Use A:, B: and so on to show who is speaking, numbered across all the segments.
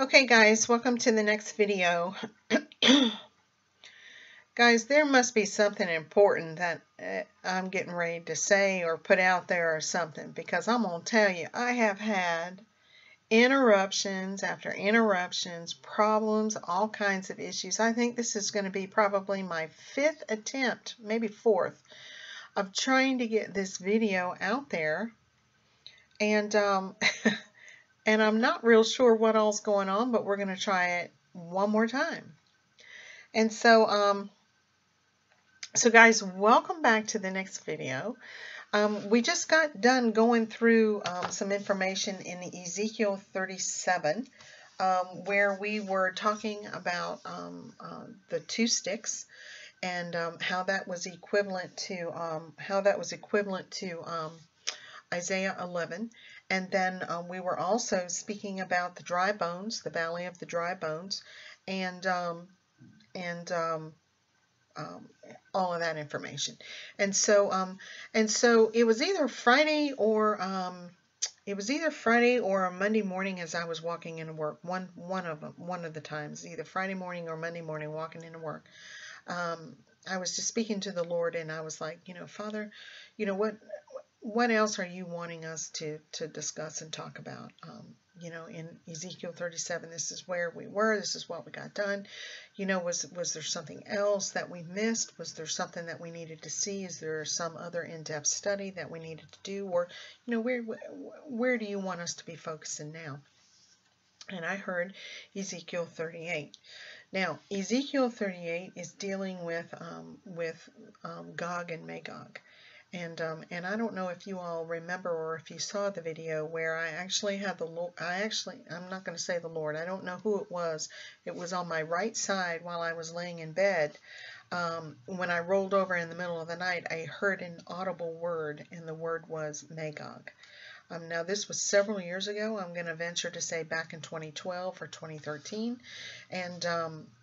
A: Okay guys, welcome to the next video. Guys, there must be something important that I'm getting ready to say or put out there or something, because I'm going to tell you, I have had interruptions after interruptions, problems, all kinds of issues. I think this is going to be probably my 5th attempt, maybe 4th, of trying to get this video out there. And and I'm not real sure what all's going on, but we're going to try it one more time. And so, so guys, welcome back to the next video. We just got done going through some information in Ezekiel 37, where we were talking about the 2 sticks and how that was equivalent to Isaiah 11. And then we were also speaking about the dry bones, the valley of the dry bones, and all of that information. And so it was either Friday or a Monday morning as I was walking into work. One of the times, either Friday morning or Monday morning, walking into work. I was just speaking to the Lord, and I was like, Father, what else are you wanting us to discuss and talk about? In Ezekiel 37, this is where we were. This is what we got done. Was there something else that we missed? Was there something that we needed to see? Is there some other in-depth study that we needed to do? Or, where do you want us to be focusing now? And I heard Ezekiel 38. Now, Ezekiel 38 is dealing with Gog and Magog. And I don't know if you all remember or if you saw the video where I actually had I'm not going to say the Lord. I don't know who it was. It was on my right side while I was laying in bed. When I rolled over in the middle of the night, I heard an audible word, and the word was Magog. Now, this was several years ago. I'm going to venture to say back in 2012 or 2013. And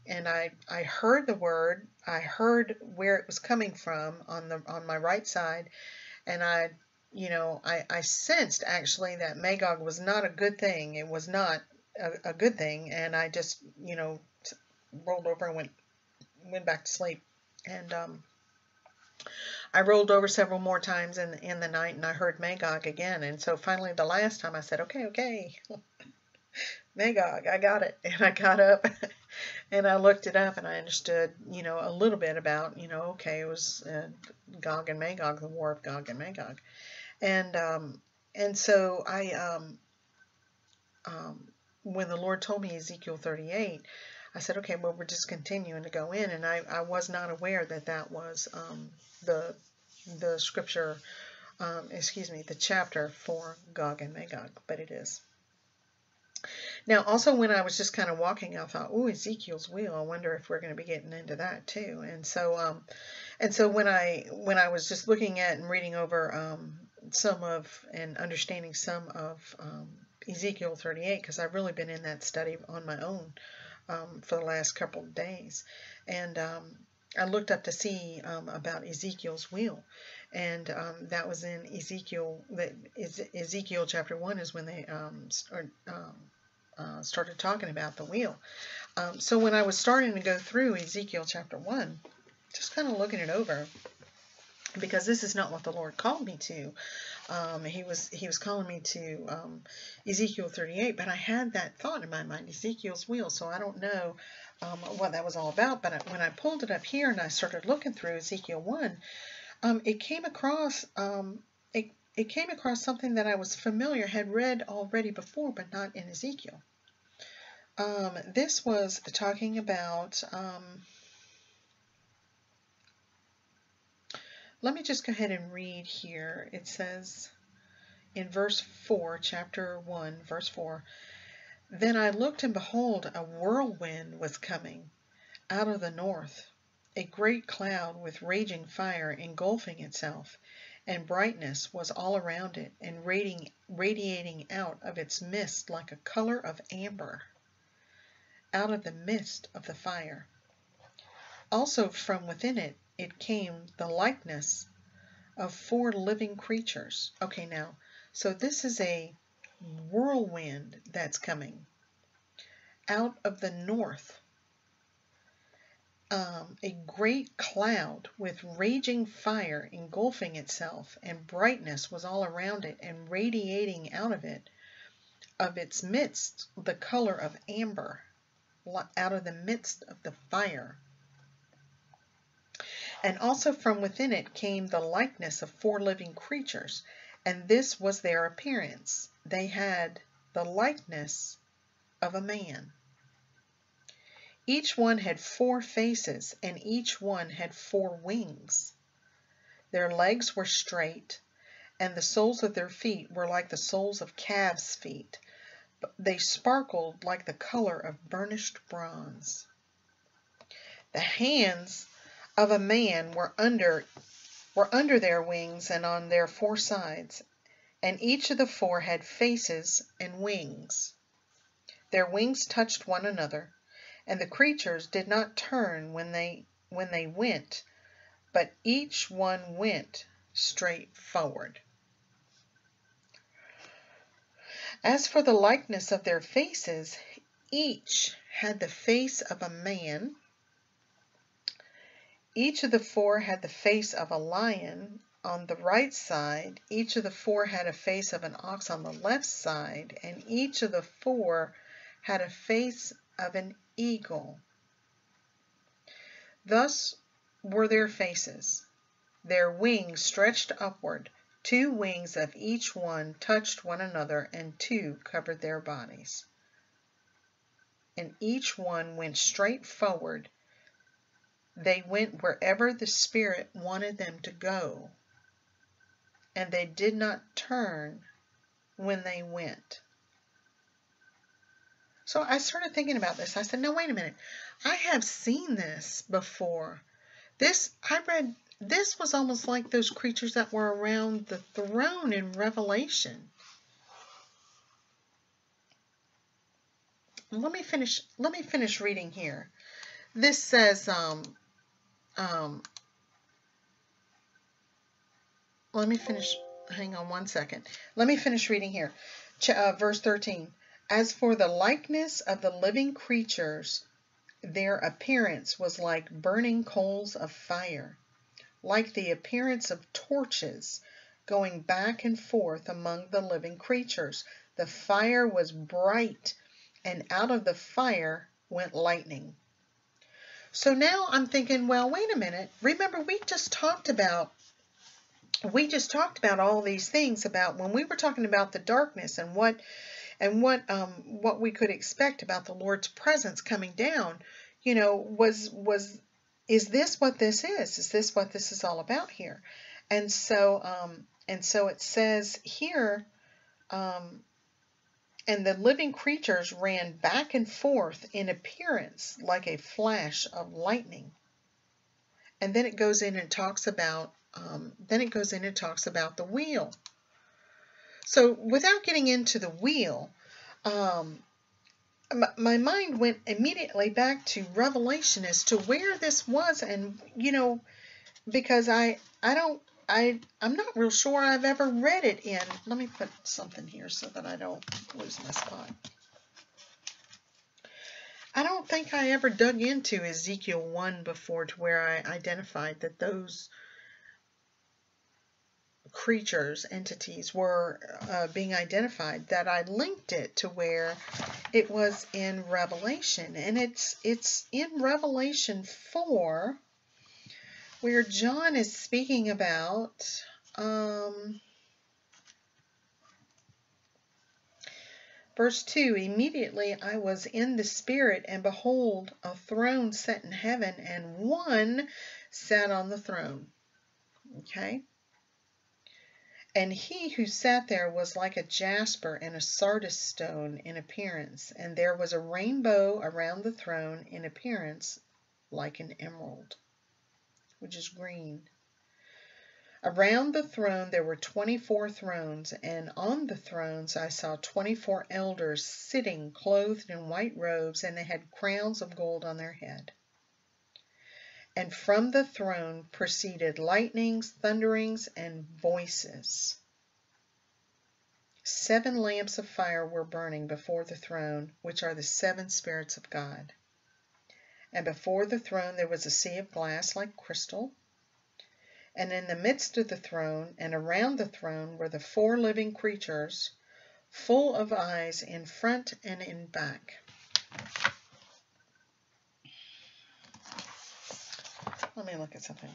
A: I heard the word. I heard where it was coming from on my right side. And I sensed actually that Magog was not a good thing. It was not a good thing. And I just, rolled over and went back to sleep. And I rolled over several more times in the night, and I heard Magog again. And so finally, the last time I said, okay, Magog, I got it. And I got up and I looked it up, and I understood, a little bit about, okay, it was Gog and Magog, the war of Gog and Magog. And so when the Lord told me Ezekiel 38, I said, okay, well, we're just continuing to go in. And I was not aware that was the scripture, the chapter for Gog and Magog, but it is. Now, also when I was just kind of walking, I thought, oh, Ezekiel's wheel. I wonder if we're going to be getting into that too. And so when I was just looking at and reading over and understanding some of Ezekiel 38, because I've really been in that study on my own for the last couple of days, and I looked up to see about Ezekiel's wheel, and that was in Ezekiel. Ezekiel chapter 1 is when they started talking about the wheel. So when I was starting to go through Ezekiel chapter 1, just kind of looking it over, because this is not what the Lord called me to. He was calling me to Ezekiel 38, but I had that thought in my mind, Ezekiel's wheel. So I don't know what that was all about. But when I pulled it up here and I started looking through Ezekiel 1, it came across something that I was familiar, had read already before, but not in Ezekiel. This was talking about. Let me just go ahead and read here. It says in verse 4, chapter 1, verse 4, "Then I looked, and behold, a whirlwind was coming out of the north, a great cloud with raging fire engulfing itself, and brightness was all around it, and radiating out of its midst like a color of amber, out of the midst of the fire. Also from within it came the likeness of 4 living creatures." Okay, now, so this is a whirlwind that's coming. out of the north a great cloud with raging fire engulfing itself, and brightness was all around it, and radiating out of it, of its midst, the color of amber, out of the midst of the fire. And also from within it came the likeness of 4 living creatures, and this was their appearance. They had the likeness of a man. Each one had 4 faces, and each one had 4 wings. Their legs were straight, and the soles of their feet were like the soles of calves' feet. They sparkled like the color of burnished bronze. The hands of a man were under their wings and on their 4 sides, and each of the 4 had faces and wings. Their wings touched one another, and the creatures did not turn when they went, but each one went straight forward. As for the likeness of their faces, each had the face of a man. Each of the 4 had the face of a lion on the right side. Each of the 4 had a face of an ox on the left side, and each of the 4 had a face of an eagle. Thus were their faces. Their wings stretched upward. 2 wings of each one touched one another, and 2 covered their bodies. And each one went straight forward. They went wherever the Spirit wanted them to go, and they did not turn when they went. So I started thinking about this. I said, no, wait a minute. I have seen this before. This was almost like those creatures that were around the throne in Revelation. Let me finish reading here. This says, let me finish, hang on one second. Let me finish reading here. Verse 13. As for the likeness of the living creatures, their appearance was like burning coals of fire, like the appearance of torches going back and forth among the living creatures. The fire was bright, and out of the fire went lightning. So now I'm thinking, well, wait a minute. Remember, we just talked about all these things about when we were talking about the darkness and what we could expect about the Lord's presence coming down. You know, is this what this is? Is this what this is all about here? And so it says here, and the living creatures ran back and forth in appearance like a flash of lightning. And then it goes in and talks about the wheel. So without getting into the wheel, my mind went immediately back to Revelation as to where this was, and because I'm not real sure I've ever read it in. Let me put something here so that I don't lose my spot. I don't think I ever dug into Ezekiel 1 before to where I identified that those creatures, entities were being identified, that I linked it to where it was in Revelation. And it's in Revelation 4 where John is speaking about verse 2, immediately I was in the Spirit, and behold, a throne set in heaven, and one sat on the throne. Okay? And he who sat there was like a jasper and a sardis stone in appearance, and there was a rainbow around the throne in appearance like an emerald, which is green. Around the throne there were 24 thrones, and on the thrones I saw 24 elders sitting clothed in white robes, and they had crowns of gold on their head. And from the throne proceeded lightnings, thunderings, and voices. 7 lamps of fire were burning before the throne, which are the 7 spirits of God. And before the throne there was a sea of glass like crystal. And in the midst of the throne and around the throne were the 4 living creatures, full of eyes in front and in back. Let me look at something.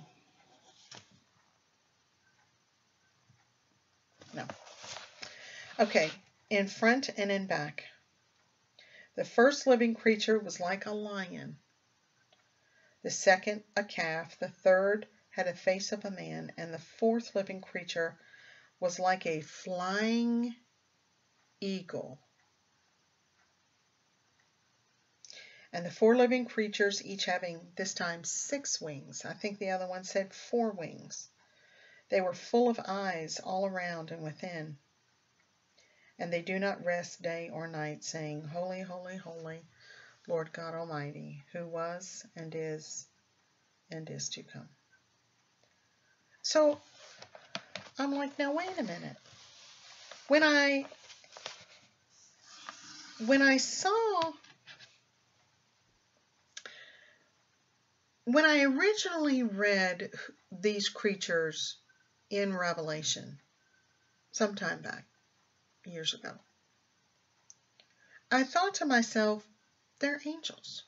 A: No. Okay, in front and in back. The first living creature was like a lion, the second a calf, the third had a face of a man, and the fourth living creature was like a flying eagle. And the 4 living creatures, each having this time 6 wings. I think the other one said 4 wings. They were full of eyes all around and within. And they do not rest day or night, saying, Holy, holy, holy, Lord God Almighty, who was and is to come. So I'm like, now wait a minute. When I originally read these creatures in Revelation, sometime back, years ago, I thought to myself, they're angels.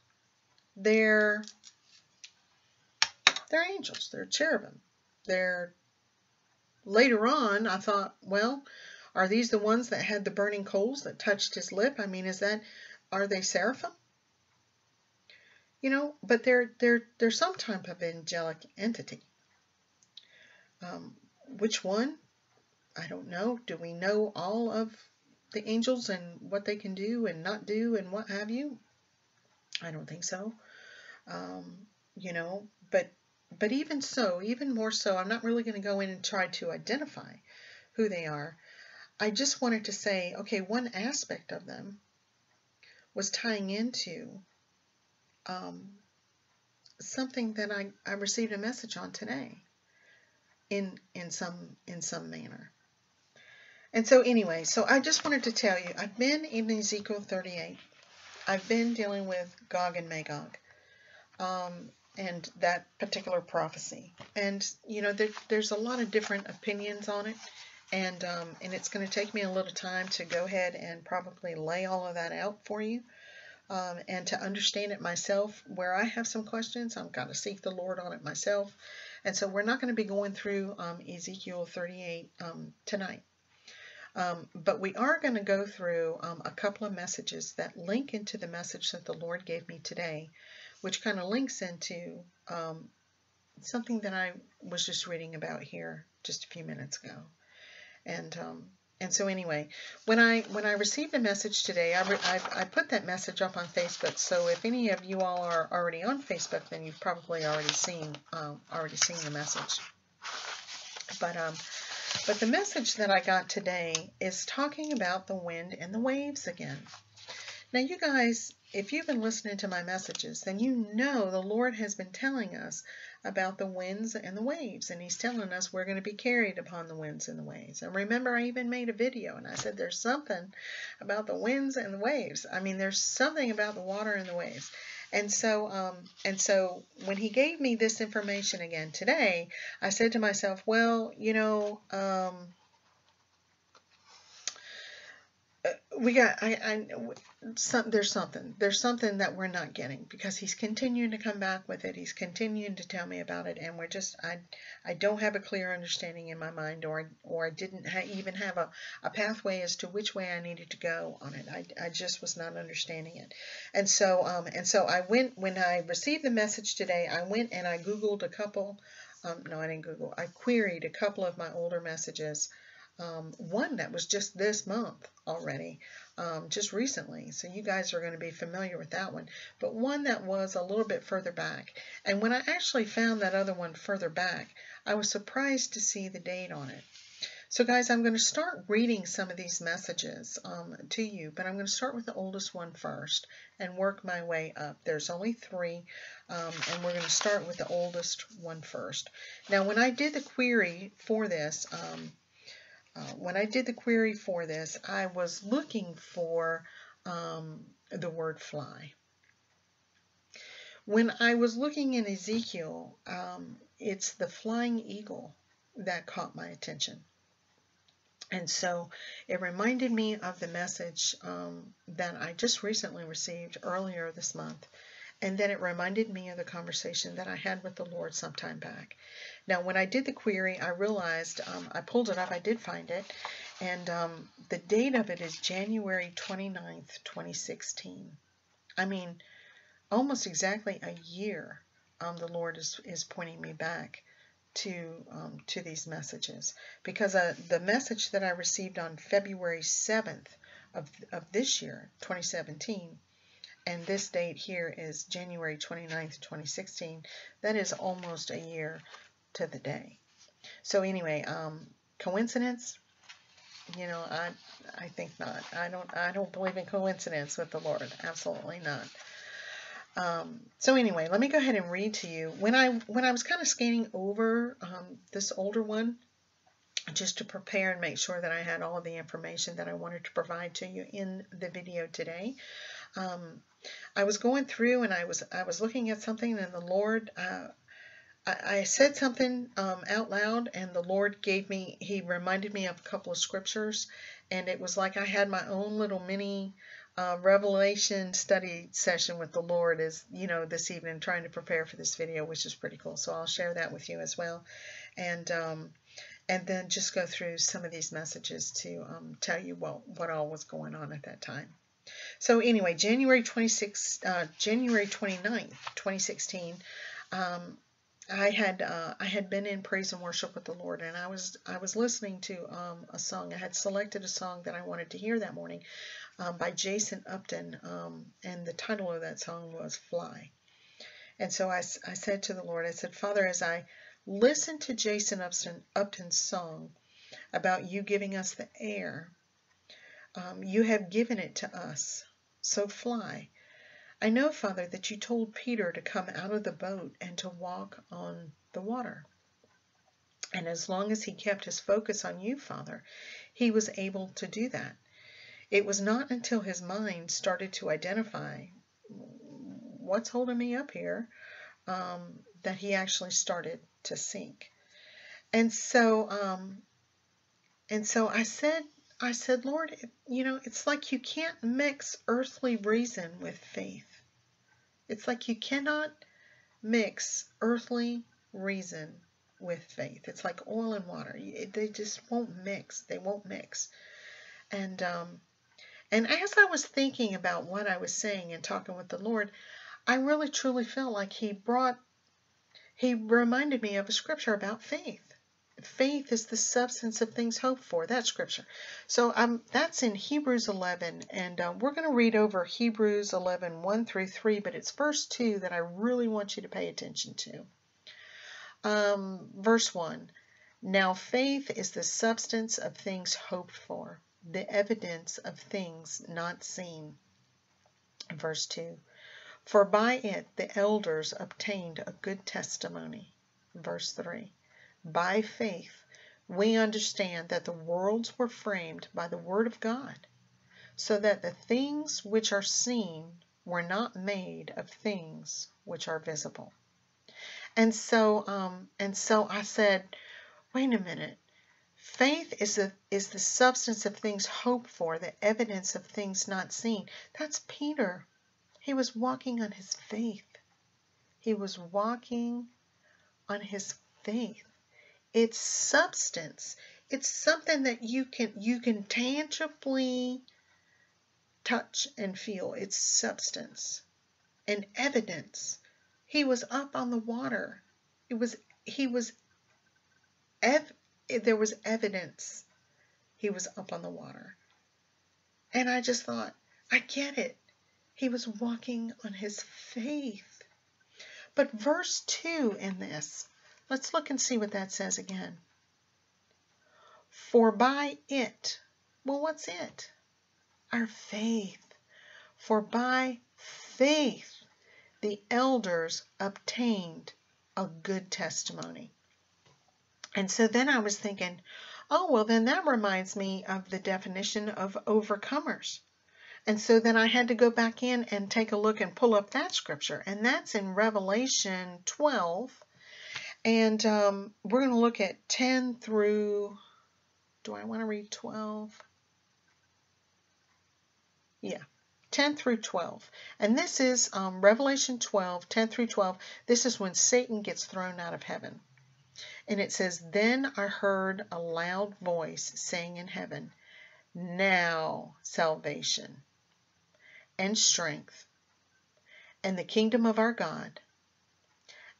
A: They're angels. They're cherubim. Later on, I thought, well, are these the ones that had the burning coals that touched his lip? I mean, are they seraphim? You know, but they're some type of angelic entity. Which one? I don't know. Do we know all of the angels and what they can do and not do and what have you? I don't think so. You know, but even so, even more so, I'm not really going to go in and try to identify who they are. I just wanted to say, okay, one aspect of them was tying into something that I received a message on today in some manner. And so anyway, so I just wanted to tell you, I've been in Ezekiel 38. I've been dealing with Gog and Magog, and that particular prophecy. And you know, there's a lot of different opinions on it, and it's going to take me a little time to go ahead and probably lay all of that out for you. And to understand it myself, where I have some questions, I've got to seek the Lord on it myself. And so we're not going to be going through Ezekiel 38 tonight. But we are going to go through a couple of messages that link into the message that the Lord gave me today, which kind of links into something that I was just reading about here just a few minutes ago. And so anyway, when I received a message today, I put that message up on Facebook. So if any of you all are already on Facebook, then you've probably already seen the message. But the message that I got today is talking about the wind and the waves again. Now, you guys, if you've been listening to my messages, then you know the Lord has been telling us about the winds and the waves, and He's telling us we're going to be carried upon the winds and the waves. And remember, I even made a video, and I said there's something about the winds and the waves. I mean, there's something about the water and the waves. And so when He gave me this information again today, I said to myself, well, you know, there's something that we're not getting, because He's continuing to come back with it. He's continuing to tell me about it, and I don't have a clear understanding in my mind, or I didn't even have a pathway as to which way I needed to go on it. I just was not understanding it, and so I went, when I received the message today, I went and I Googled a couple. No, I didn't Google. I queried a couple of my older messages. One that was just this month already, just recently, so you guys are going to be familiar with that one, but one that was a little bit further back. And when I actually found that other one further back, I was surprised to see the date on it. So guys, I'm going to start reading some of these messages to you, but I'm going to start with the oldest one first and work my way up. There's only 3, and we're going to start with the oldest one first. Now, when I did the query for this, when I did the query for this, I was looking for the word fly. When I was looking in Ezekiel, it's the flying eagle that caught my attention. And so it reminded me of the message that I just recently received earlier this month. And then it reminded me of the conversation that I had with the Lord some time back. Now, when I did the query, I realized, I pulled it up, I did find it, and the date of it is January 29th, 2016. I mean, almost exactly a year, the Lord is pointing me back to these messages, because the message that I received on February 7th of this year, 2017, and this date here is January 29th, 2016, that is almost a year to the day. So anyway, coincidence? You know, I think not. I don't believe in coincidence with the Lord. Absolutely not. So anyway, let me go ahead and read to you. When I was kind of scanning over this older one, just to prepare and make sure that I had all of the information that I wanted to provide to you in the video today, I was going through and I was looking at something, and the Lord, I said something out loud, and the Lord he reminded me of a couple of scriptures, and it was like I had my own little mini Revelation study session with the Lord, this evening, trying to prepare for this video, which is pretty cool. So I'll share that with you as well, and then just go through some of these messages to tell you what all was going on at that time. So anyway, January 29th, 2016. I had been in praise and worship with the Lord, and I was listening to a song. I had selected a song that I wanted to hear that morning by Jason Upton, and the title of that song was Fly. And so I said to the Lord, I said, Father, as I listen to Jason Upton's song about you giving us the air, you have given it to us, so fly. I know, Father, that you told Peter to come out of the boat and to walk on the water. And as long as he kept his focus on you, Father, he was able to do that. It was not until his mind started to identify what's holding me up here that he actually started to sink. And so I said, Lord, it's like you can't mix earthly reason with faith. It's like you cannot mix earthly reason with faith. It's like oil and water. They just won't mix. They won't mix. And as I was thinking about what I was saying and talking with the Lord, I really truly felt like He reminded me of a scripture about faith. Faith is the substance of things hoped for. That scripture. So that's in Hebrews 11, and we're going to read over Hebrews 11, 1 through 3, but it's verse 2 that I really want you to pay attention to. Verse 1, now faith is the substance of things hoped for, the evidence of things not seen. Verse 2, for by it the elders obtained a good testimony. Verse 3, by faith we understand that the worlds were framed by the word of God, so that the things which are seen were not made of things which are visible. And so I said, wait a minute. Faith is the substance of things hoped for, the evidence of things not seen. That's Peter. He was walking on his faith. He was walking on his faith. It's substance. It's something that you can tangibly touch and feel. It's substance and evidence. He was up on the water. There was evidence. He was up on the water. And I just thought, I get it. He was walking on his faith. But verse 2 in this, let's look and see what that says again. For by it, well, what's it? Our faith. For by faith the elders obtained a good testimony. And so then I was thinking, Oh, well, then that reminds me of the definition of overcomers. And so then I had to go back in and take a look and pull up that scripture. And that's in Revelation 12. And we're going to look at 10 through, do I want to read 12? Yeah, 10 through 12. And this is Revelation 12, 10 through 12. This is when Satan gets thrown out of heaven. And it says, "Then I heard a loud voice saying in heaven, 'Now salvation and strength and the kingdom of our God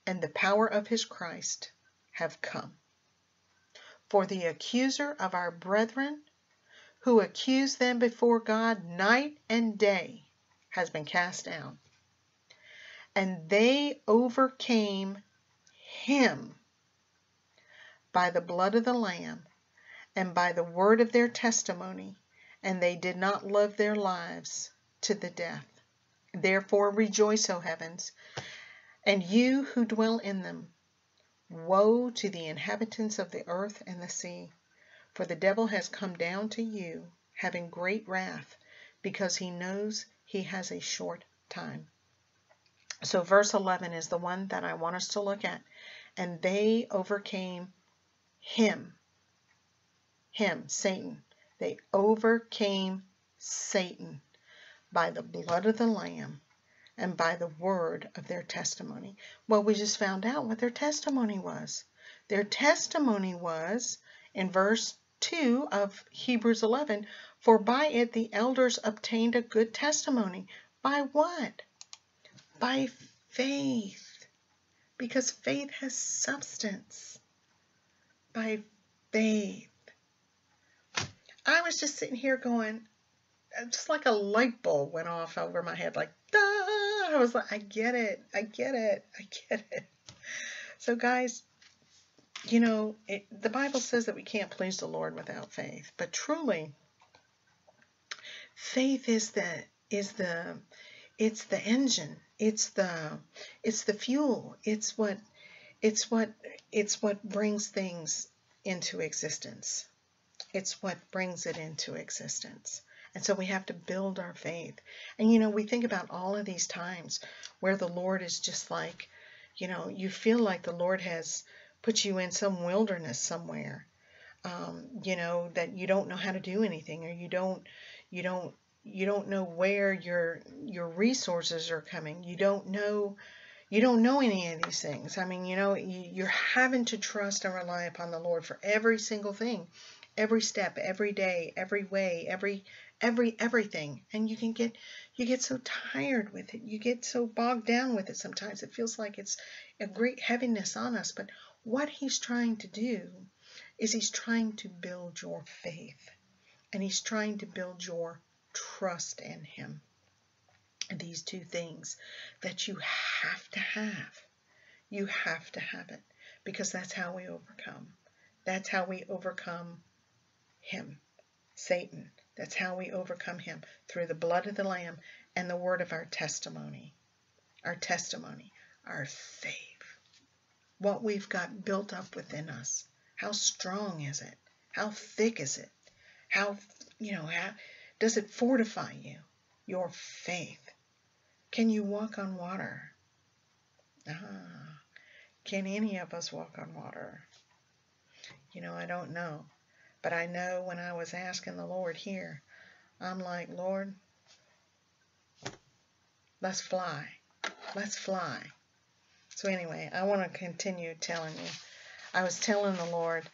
A: and the power of his Christ have come. For the accuser of our brethren, who accused them before God night and day, has been cast down. And they overcame him by the blood of the Lamb and by the word of their testimony, and they did not love their lives to the death. Therefore rejoice, O heavens, and you who dwell in them. Woe to the inhabitants of the earth and the sea, for the devil has come down to you, having great wrath, because he knows he has a short time." So verse 11 is the one that I want us to look at. And they overcame him, Satan. They overcame Satan by the blood of the Lamb and by the word of their testimony. Well, we just found out what their testimony was. Their testimony was, in verse 2 of Hebrews 11, "For by it the elders obtained a good testimony." By what? By faith. Because faith has substance. By faith. I was just sitting here going, just like a light bulb went off over my head, like, duh! I was like, I get it. So guys, the Bible says that we can't please the Lord without faith, but truly, faith is the engine, it's the fuel, it's what brings things into existence. It's what brings it into existence. And so we have to build our faith. And we think about all of these times where the Lord is just like, you feel like the Lord has put you in some wilderness somewhere, that you don't know how to do anything, or you don't know where your resources are coming. You don't know any of these things. I mean, you're having to trust and rely upon the Lord for every single thing, every step, every day, every way, everything. And you get so tired with it. You get so bogged down with it sometimes. It feels like it's a great heaviness on us. But what he's trying to do is he's trying to build your faith. And he's trying to build your trust in him. These two things that you have to have. You have to have it, because that's how we overcome. That's how we overcome him, Satan. That's how we overcome him, through the blood of the Lamb and the word of our testimony. Our testimony, our faith. What we've got built up within us. How strong is it? How thick is it? How does it fortify you? Your faith. Can you walk on water? Can any of us walk on water? I don't know. But I know when I was asking the Lord here, I'm like, Lord, let's fly. Let's fly. So anyway, I want to continue telling you. I was telling the Lord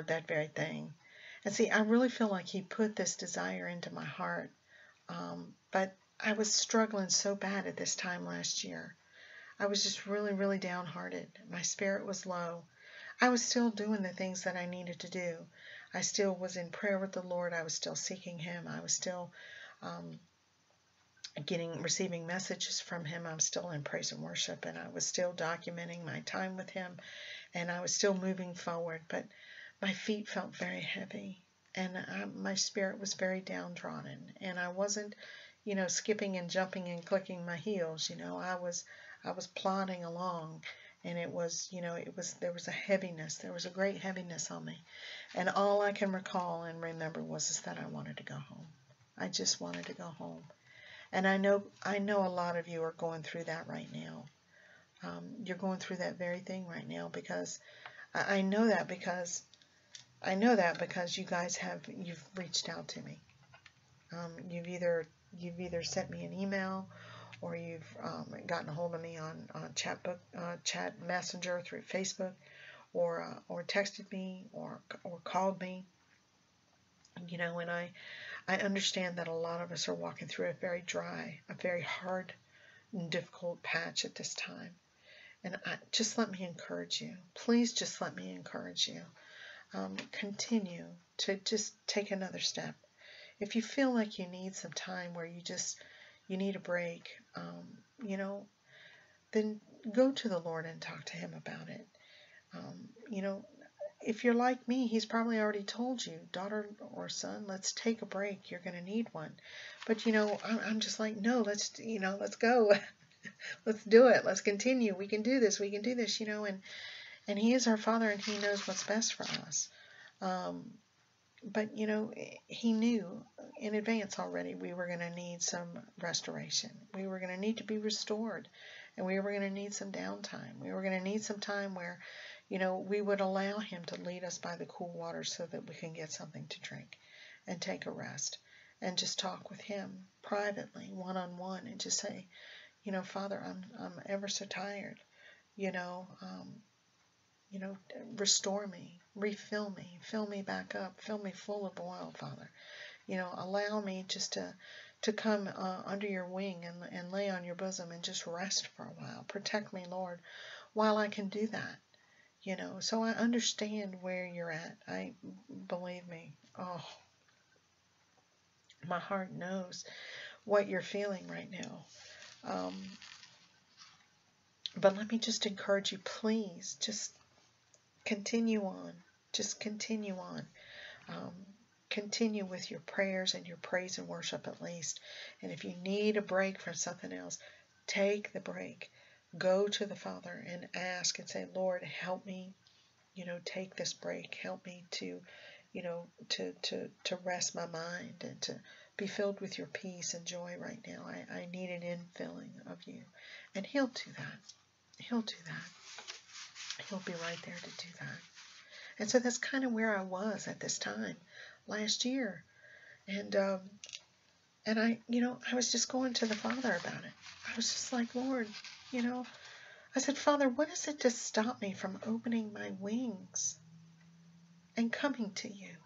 A: that very thing. And see, I really feel like he put this desire into my heart. But I was struggling so bad at this time last year. I was just really, really downhearted. My spirit was low. I was still doing the things that I needed to do. I still was in prayer with the Lord. I was still seeking him. I was still receiving messages from him. I'm still in praise and worship, and I was still documenting my time with him, and I was still moving forward. But my feet felt very heavy, and my spirit was very downtrodden, and I wasn't, skipping and jumping and clicking my heels. I was plodding along, And it was, there was a heaviness. There was a great heaviness on me. And all I can recall and remember is that I wanted to go home. I just wanted to go home. And I know a lot of you are going through that right now. You're going through that very thing right now, because I know that because you guys you've reached out to me. You've either sent me an email, or you've gotten a hold of me on chat messenger through Facebook, or texted me, or called me. And I understand that a lot of us are walking through a very hard and difficult patch at this time. And just let me encourage you. Please just let me encourage you. Continue to just take another step. If you feel like you need some time where you need a break, then go to the Lord and talk to Him about it. If you're like me, He's probably already told you, daughter or son, let's take a break. You're going to need one. But, I'm just like, no, let's go. Let's do it. Let's continue. We can do this. We can do this, and He is our Father, and He knows what's best for us. But, He knew in advance already we were going to need some restoration. We were going to need to be restored, and we were going to need some downtime. We were going to need some time where, we would allow Him to lead us by the cool water so that we can get something to drink and take a rest and just talk with Him privately, one-on-one, and just say, Father, I'm ever so tired, restore me, refill me, fill me back up, fill me full of oil, Father. Allow me just to come under your wing and lay on your bosom and just rest for a while. Protect me, Lord, while I can do that. So I understand where you're at. Believe me, my heart knows what you're feeling right now. But let me just encourage you, please, just continue on. Just continue on. Continue with your prayers and your praise and worship at least. And if you need a break from something else, take the break. Go to the Father and ask and say, Lord, help me, take this break. Help me to, to rest my mind and to be filled with your peace and joy right now. I need an infilling of you. And He'll do that. He'll do that. He'll be right there to do that. And so that's kind of where I was at this time last year. And I was just going to the Father about it. I was just like, Lord, I said, Father, what is it to stop me from opening my wings and coming to you?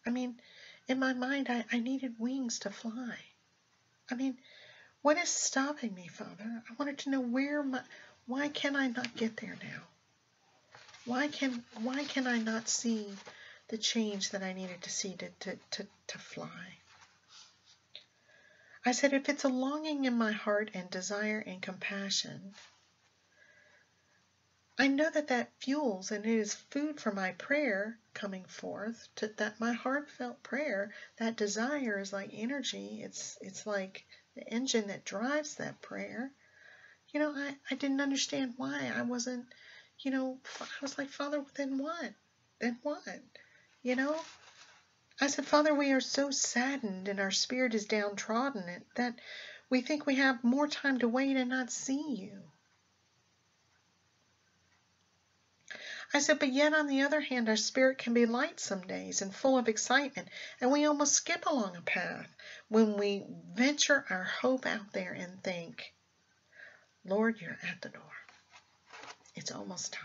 A: I mean, in my mind, I needed wings to fly. I mean, what is stopping me, Father? I wanted to know why can I not get there now? Why can I not see the change that I needed to see to fly? I said, if it's a longing in my heart and desire and compassion, I know that fuels and it is food for my prayer coming forth, that my heartfelt prayer, that desire is like energy. It's like the engine that drives that prayer. I didn't understand why I wasn't, I was like, Father, then what? Then what? I said, Father, we are so saddened and our spirit is downtrodden that we think we have more time to wait and not see you. I said, but yet on the other hand, our spirit can be light some days and full of excitement, and we almost skip along a path when we venture our hope out there and think, Lord, you're at the door. It's almost time.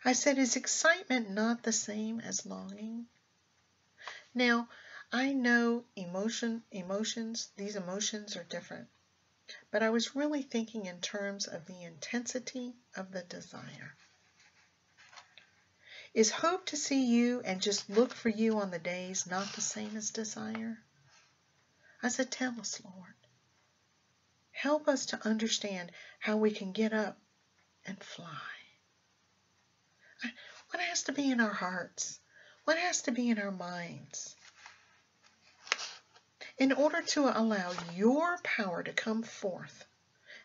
A: I said, is excitement not the same as longing? Now, I know these emotions are different, but I was really thinking in terms of the intensity of the desire. Is hope to see you and just look for you on the days not the same as desire? I said, tell us, Lord. Help us to understand how we can get up and fly. What has to be in our hearts? What has to be in our minds? In order to allow your power to come forth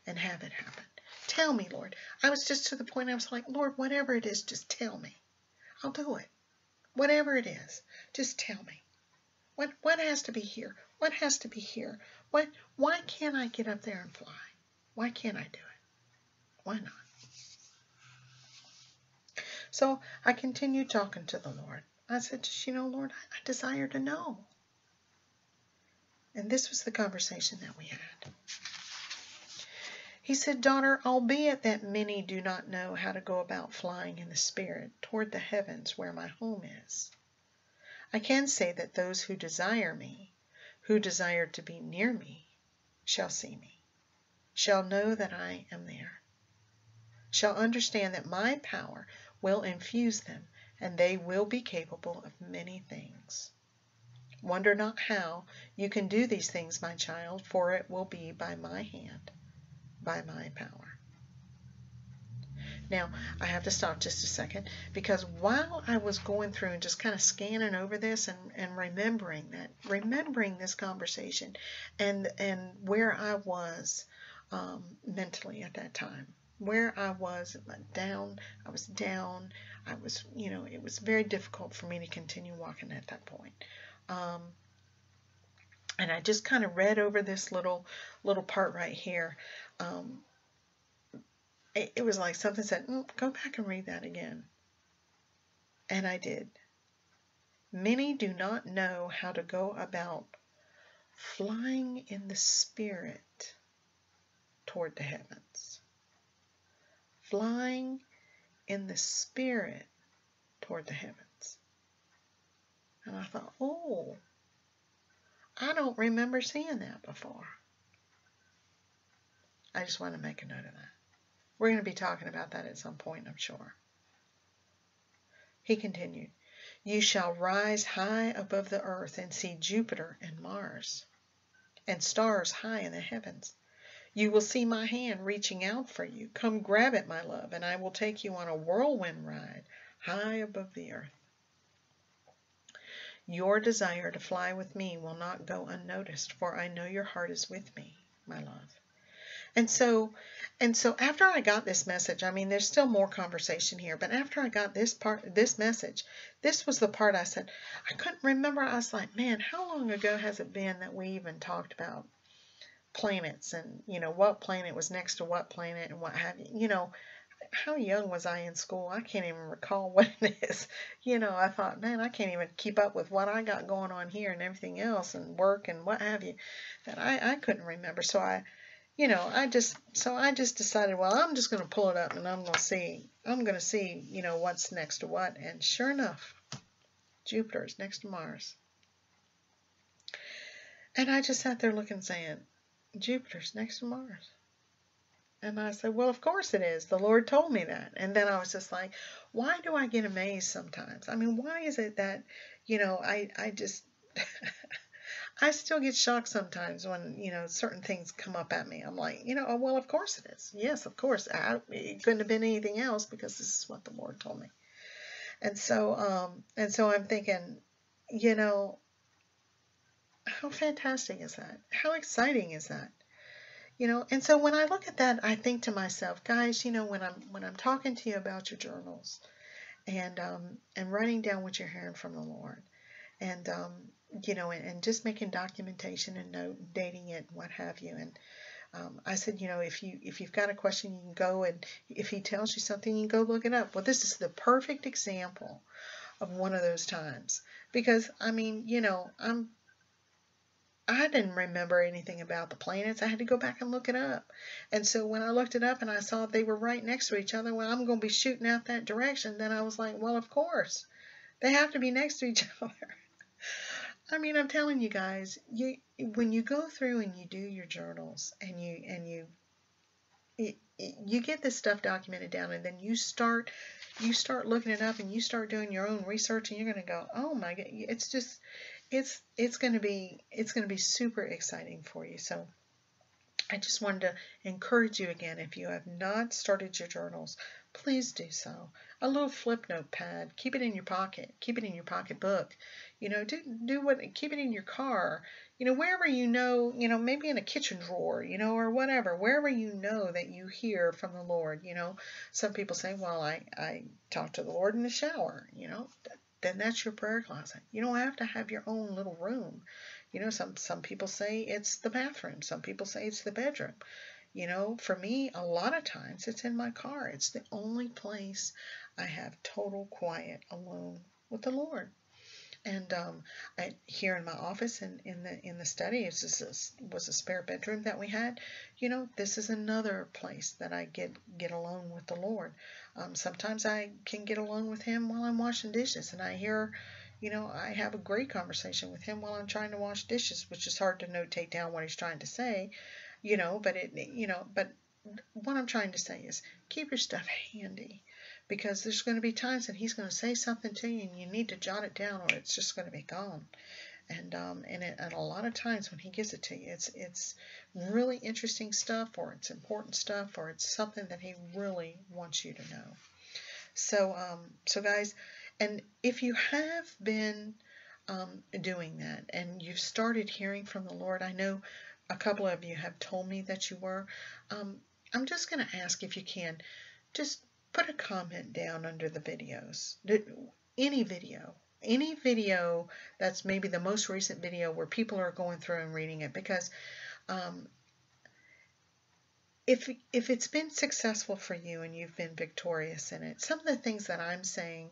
A: and have it happen. Tell me, Lord. I was just to the point I was like, Lord, whatever it is, just tell me. I'll do it. Whatever it is, just tell me. What has to be here? What has to be here? Why can't I get up there and fly? Why can't I do it? Why not? So I continued talking to the Lord. I said, Lord, I desire to know. And this was the conversation that we had. He said, daughter, albeit that many do not know how to go about flying in the Spirit toward the heavens where my home is, I can say that those who desire me, who desire to be near me, shall see me, shall know that I am there, shall understand that my power will infuse them, and they will be capable of many things. Wonder not how you can do these things, my child, for it will be by my hand, by my power. Now, I have to stop just a second, because while I was going through and just kind of scanning over this and remembering this conversation and where I was mentally at that time, where I was down, it was very difficult for me to continue walking at that point. And I just kind of read over this little part right here. It was like something said, go back and read that again. And I did. Many do not know how to go about flying in the Spirit toward the heavens. Flying in the Spirit toward the heavens. And I thought, I don't remember seeing that before. I just want to make a note of that. We're going to be talking about that at some point, I'm sure. He continued, you shall rise high above the earth and see Jupiter and Mars and stars high in the heavens. You will see my hand reaching out for you. Come grab it, my love, and I will take you on a whirlwind ride high above the earth. Your desire to fly with me will not go unnoticed, for I know your heart is with me, my love. And so after I got this message, there's still more conversation here, but after I got this message, this was the part I said, I couldn't remember. I was like, man, how long ago has it been that we even talked about planets and, what planet was next to what planet and what have you. How young was I in school? I can't even recall what it is. I thought, man, I can't even keep up with what I got going on here and everything else and work and what have you, that I couldn't remember. So I just decided, well, I'm just going to pull it up and I'm going to see, what's next to what. And sure enough, Jupiter is next to Mars. And I just sat there looking, saying, Jupiter's next to Mars. And I said, well, of course it is. The Lord told me that. And then I was just like, why do I get amazed sometimes? Why is it that, I just, I still get shocked sometimes when, certain things come up at me. I'm like, oh, well, of course it is. Yes, of course. It couldn't have been anything else because this is what the Lord told me. And so I'm thinking, how fantastic is that? How exciting is that? And so when I look at that, I think to myself, guys, when I'm talking to you about your journals and writing down what you're hearing from the Lord and, and just making documentation and dating it and what have you. And I said, if you've got a question, you can go, and if he tells you something, you can go look it up. Well, this is the perfect example of one of those times because, I didn't remember anything about the planets. I had to go back and look it up. And so when I looked it up and I saw they were right next to each other, well, I'm going to be shooting out that direction. Then I was like, well, of course. They have to be next to each other. I'm telling you guys, when you go through and you do your journals and you get this stuff documented down, and then you start looking it up and you start doing your own research, and you're going to go, oh my God, it's going to be super exciting for you. So I just wanted to encourage you again, if you have not started your journals, please do so. A little flip notepad, keep it in your pocket, keep it in your pocketbook. Keep it in your car. Wherever maybe in a kitchen drawer, or whatever, wherever that you hear from the Lord. Some people say, well, I talk to the Lord in the shower. Then that's your prayer closet. You don't have to have your own little room. Some people say it's the bathroom. Some people say it's the bedroom. For me, a lot of times it's in my car. It's the only place I have total quiet alone with the Lord. And here in my office and in the study, was a spare bedroom that we had. This is another place that I get alone with the Lord. Sometimes I can get alone with Him while I'm washing dishes, and I hear, I have a great conversation with Him while I'm trying to wash dishes, which is hard to notate down what He's trying to say. But what I'm trying to say is keep your stuff handy, because there's going to be times that He's going to say something to you and you need to jot it down, or it's just going to be gone. And a lot of times when He gives it to you, it's really interesting stuff, or it's important stuff, or it's something that He really wants you to know. So guys, and if you have been doing that and you've started hearing from the Lord, I know a couple of you have told me that you were. I'm just going to ask if you can just put a comment down under the videos. Any video that's maybe the most recent video where people are going through and reading it, because if it's been successful for you and you've been victorious in it, some of the things that I'm saying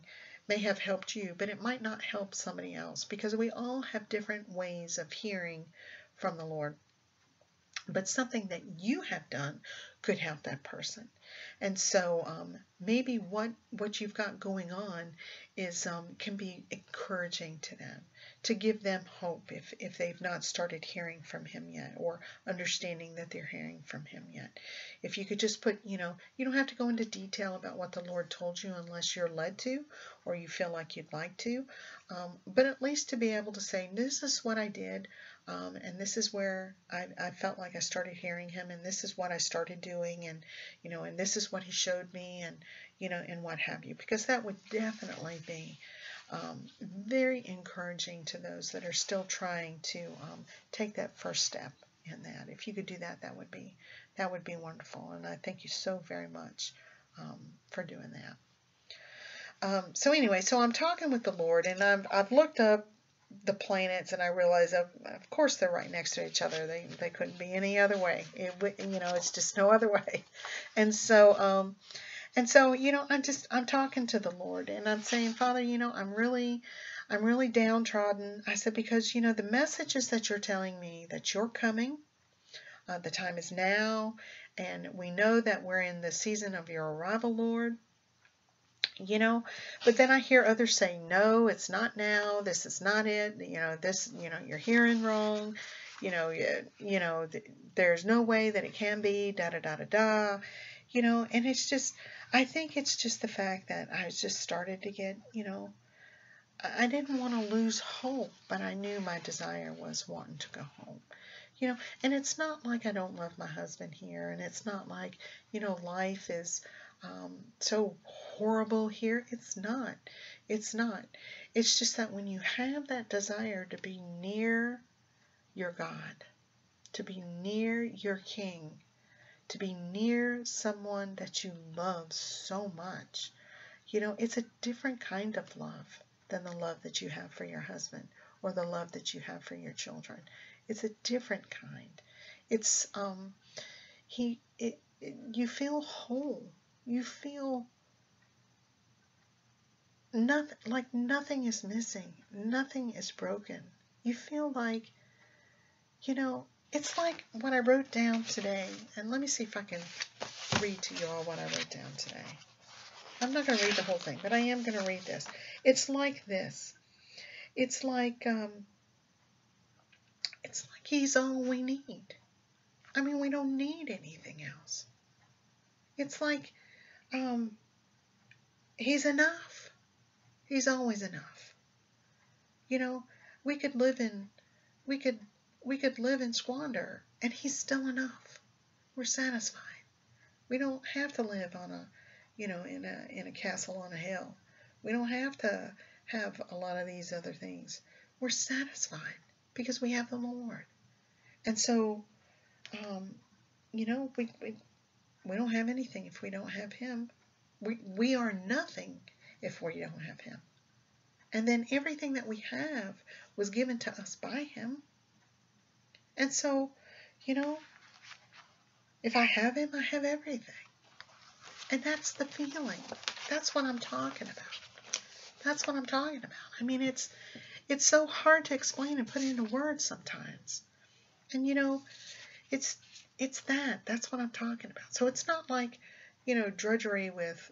A: may have helped you, but it might not help somebody else, because we all have different ways of hearing from the Lord. But something that you have done could help that person. And so maybe what you've got going on is can be encouraging to them, to give them hope if they've not started hearing from Him yet, or understanding that they're hearing from Him yet. If you could just put, you don't have to go into detail about what the Lord told you unless you're led to, or you feel like you'd like to, but at least to be able to say, this is what I did. And this is where I felt like I started hearing Him, and this is what I started doing, and and this is what He showed me, and and what have you, because that would definitely be very encouraging to those that are still trying to take that first step in that. If you could do that, that would be wonderful, and I thank you so very much for doing that. So anyway, so I'm talking with the Lord, and I've looked up the planets, and I realize of course they're right next to each other. They couldn't be any other way. It's just no other way. And so I'm talking to the Lord, and I'm saying, Father, I'm really downtrodden. I said, because the messages that you're telling me that you're coming, the time is now, and we know that we're in the season of your arrival, Lord. But then I hear others say, no, it's not now. This is not it. You're hearing wrong. There's no way that it can be, da, da, da, da, da. And it's just, I think it's just the fact that I just started to get, I didn't want to lose hope, but I knew my desire was wanting to go home. And it's not like I don't love my husband here, and it's not like, life is so horrible here. It's not. It's just that when you have that desire to be near your God, to be near your King, to be near someone that you love so much, it's a different kind of love than the love that you have for your husband or the love that you have for your children. It's a different kind. It's you feel whole. You feel nothing is missing. Nothing is broken. You feel like, it's like what I wrote down today. And let me see if I can read to you all what I wrote down today. I'm not going to read the whole thing, but I am going to read this. It's like this. It's like He's all we need. I mean, we don't need anything else. It's like He's enough. He's always enough. We could live in squander, and He's still enough. We're satisfied. We don't have to live on in a castle on a hill. We don't have to have a lot of these other things. We're satisfied because we have the Lord. And so, um, we don't have anything if we don't have Him. We are nothing if we don't have Him. And then everything that we have was given to us by Him. And so, if I have Him, I have everything. And that's the feeling. That's what I'm talking about. That's what I'm talking about. I mean, it's so hard to explain and put into words sometimes. And it's that. That's what I'm talking about. So it's not like, drudgery with,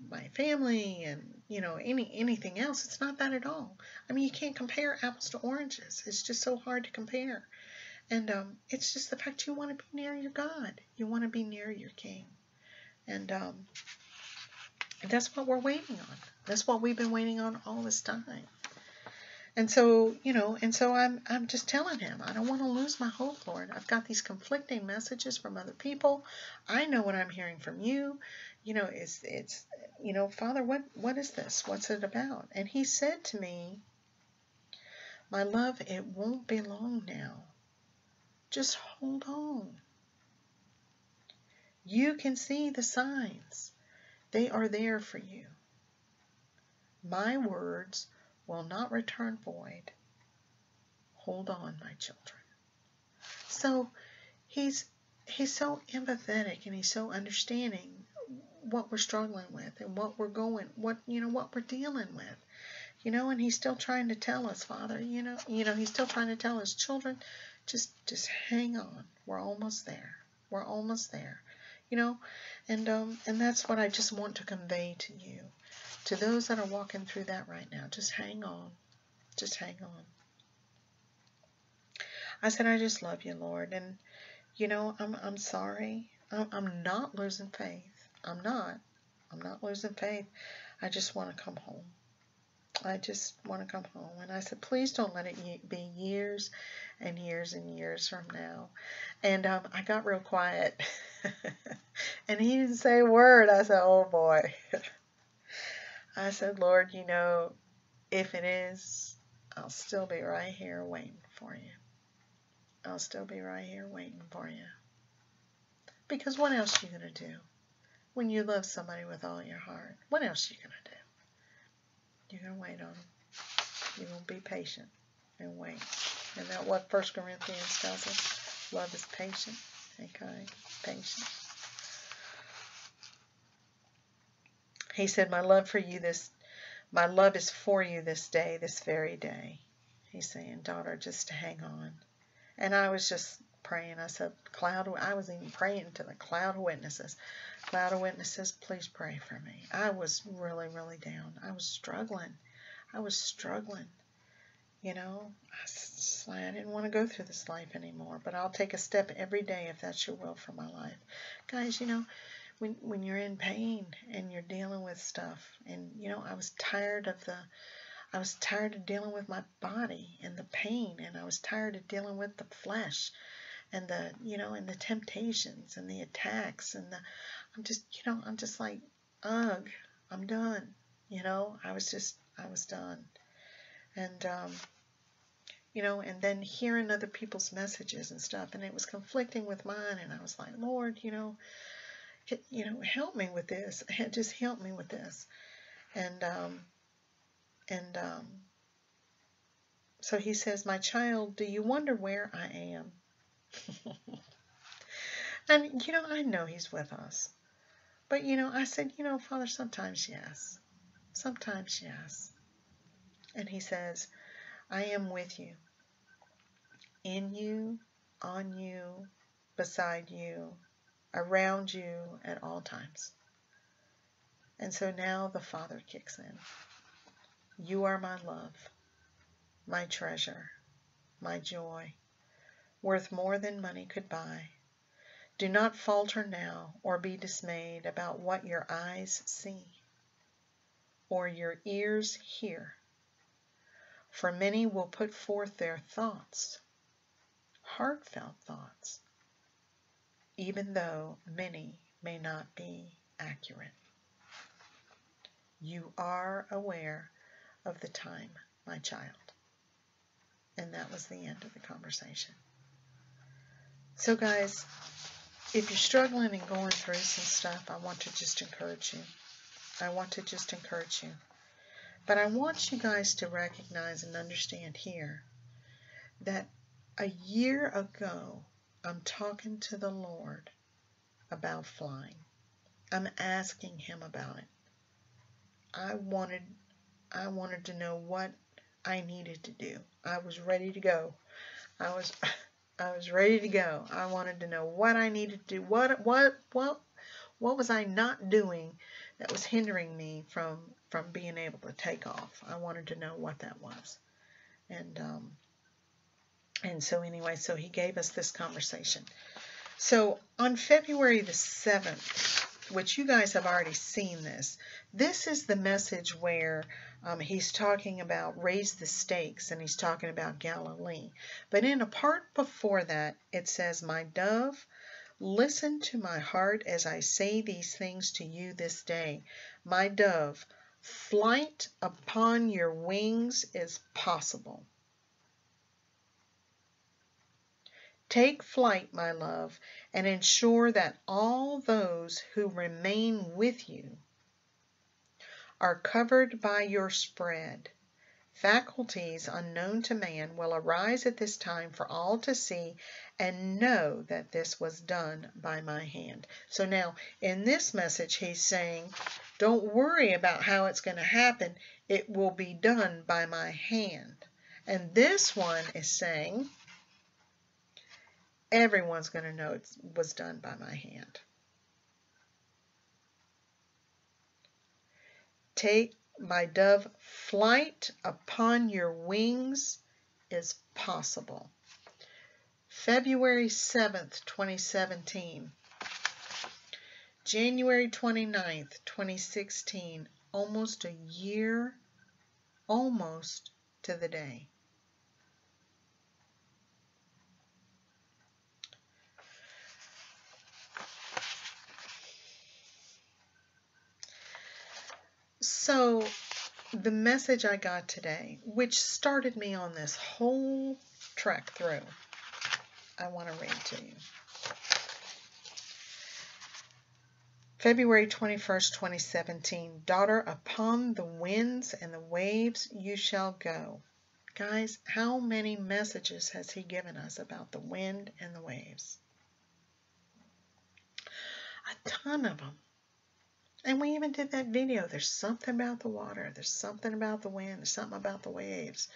A: my family and, anything else. It's not that at all. I mean, you can't compare apples to oranges. It's just so hard to compare. And it's just the fact you want to be near your God. You want to be near your King. And that's what we're waiting on. That's what we've been waiting on all this time. And so, I'm just telling Him, I don't want to lose my hope, Lord. I've got these conflicting messages from other people. I know what I'm hearing from you. It's Father, what is this? What's it about? And He said to me, my love, it won't be long now. Just hold on. You can see the signs. They are there for you. My words will not return void. Hold on, my children. So He's so empathetic and He's so understanding what we're struggling with and what we're what we're dealing with. And He's still trying to tell us, Father, He's still trying to tell His children, just hang on. We're almost there. We're almost there. And that's what I just want to convey to you. To those that are walking through that right now, just hang on. Just hang on. I said, I just love you, Lord. And, I'm sorry. I'm not losing faith. I'm not losing faith. I just want to come home. I just want to come home. And I said, please don't let it be years and years and years from now. And I got real quiet. And He didn't say a word. I said, oh boy. I said, Lord, if it is, I'll still be right here waiting for you. I'll still be right here waiting for you. Because what else are you going to do when you love somebody with all your heart? What else are you going to do? You're going to wait on them. You're going to be patient and wait. And that what 1 Corinthians tells us? Love is patient and kind. Patient. He said, my love is for you this day, this very day. He's saying, daughter, just hang on. And I was just praying. I said, I was even praying to the cloud of witnesses. Cloud of witnesses, please pray for me. I was really, really down. I was struggling. I didn't want to go through this life anymore, but I'll take a step every day if that's your will for my life. Guys, when you're in pain and you're dealing with stuff, and I was tired of dealing with my body and the pain, and I was tired of dealing with the flesh and the temptations and the attacks and I'm just like, ugh, I'm done. I was done. And and then hearing other people's messages and stuff, and it was conflicting with mine, and I was like, Lord, help me with this. Just help me with this. And so He says, my child, do you wonder where I am? And, I know He's with us. But, I said, Father, sometimes yes. Sometimes yes. And He says, I am with you. In you, on you, beside you, around you at all times. And so now the Father kicks in. You are my love, my treasure, my joy, worth more than money could buy. Do not falter now or be dismayed about what your eyes see or your ears hear. For many will put forth their thoughts, heartfelt thoughts, even though many may not be accurate. You are aware of the time, my child. And that was the end of the conversation. So guys, if you're struggling and going through some stuff, I want to just encourage you. I want to just encourage you. But I want you guys to recognize and understand here that a year ago, I'm talking to the Lord about flying. I'm asking Him about it. I wanted to know what I needed to do. I was ready to go. I was ready to go. I wanted to know what I needed to do. What was I not doing that was hindering me from being able to take off? I wanted to know what that was. And so anyway, so He gave us this conversation. So on February the 7th, which you guys have already seen this is the message where He's talking about raise the stakes, and He's talking about Galilee. But in a part before that, it says, my dove, listen to my heart as I say these things to you this day. My dove, flight upon your wings is possible. Take flight, my love, and ensure that all those who remain with you are covered by your spread. Faculties unknown to man will arise at this time for all to see and know that this was done by my hand. So now, in this message, He's saying, don't worry about how it's going to happen. It will be done by my hand. And this one is saying, everyone's going to know it was done by my hand. Take, my dove, flight upon your wings is possible. February 7th, 2017. January 29th, 2016. Almost a year, almost to the day. So, the message I got today, which started me on this whole trek through, I want to read to you. February 21st, 2017. Daughter, upon the winds and the waves you shall go. Guys, how many messages has He given us about the wind and the waves? A ton of them. And we even did that video. There's something about the water. There's something about the wind. There's something about the waves.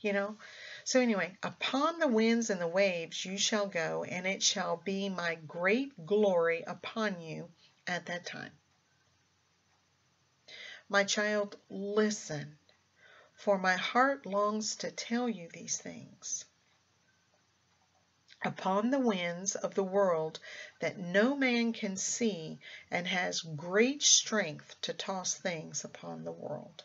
A: You know? So anyway, upon the winds and the waves you shall go, and it shall be my great glory upon you at that time. My child, listen, for my heart longs to tell you these things. Upon the winds of the world that no man can see, and has great strength to toss things upon the world.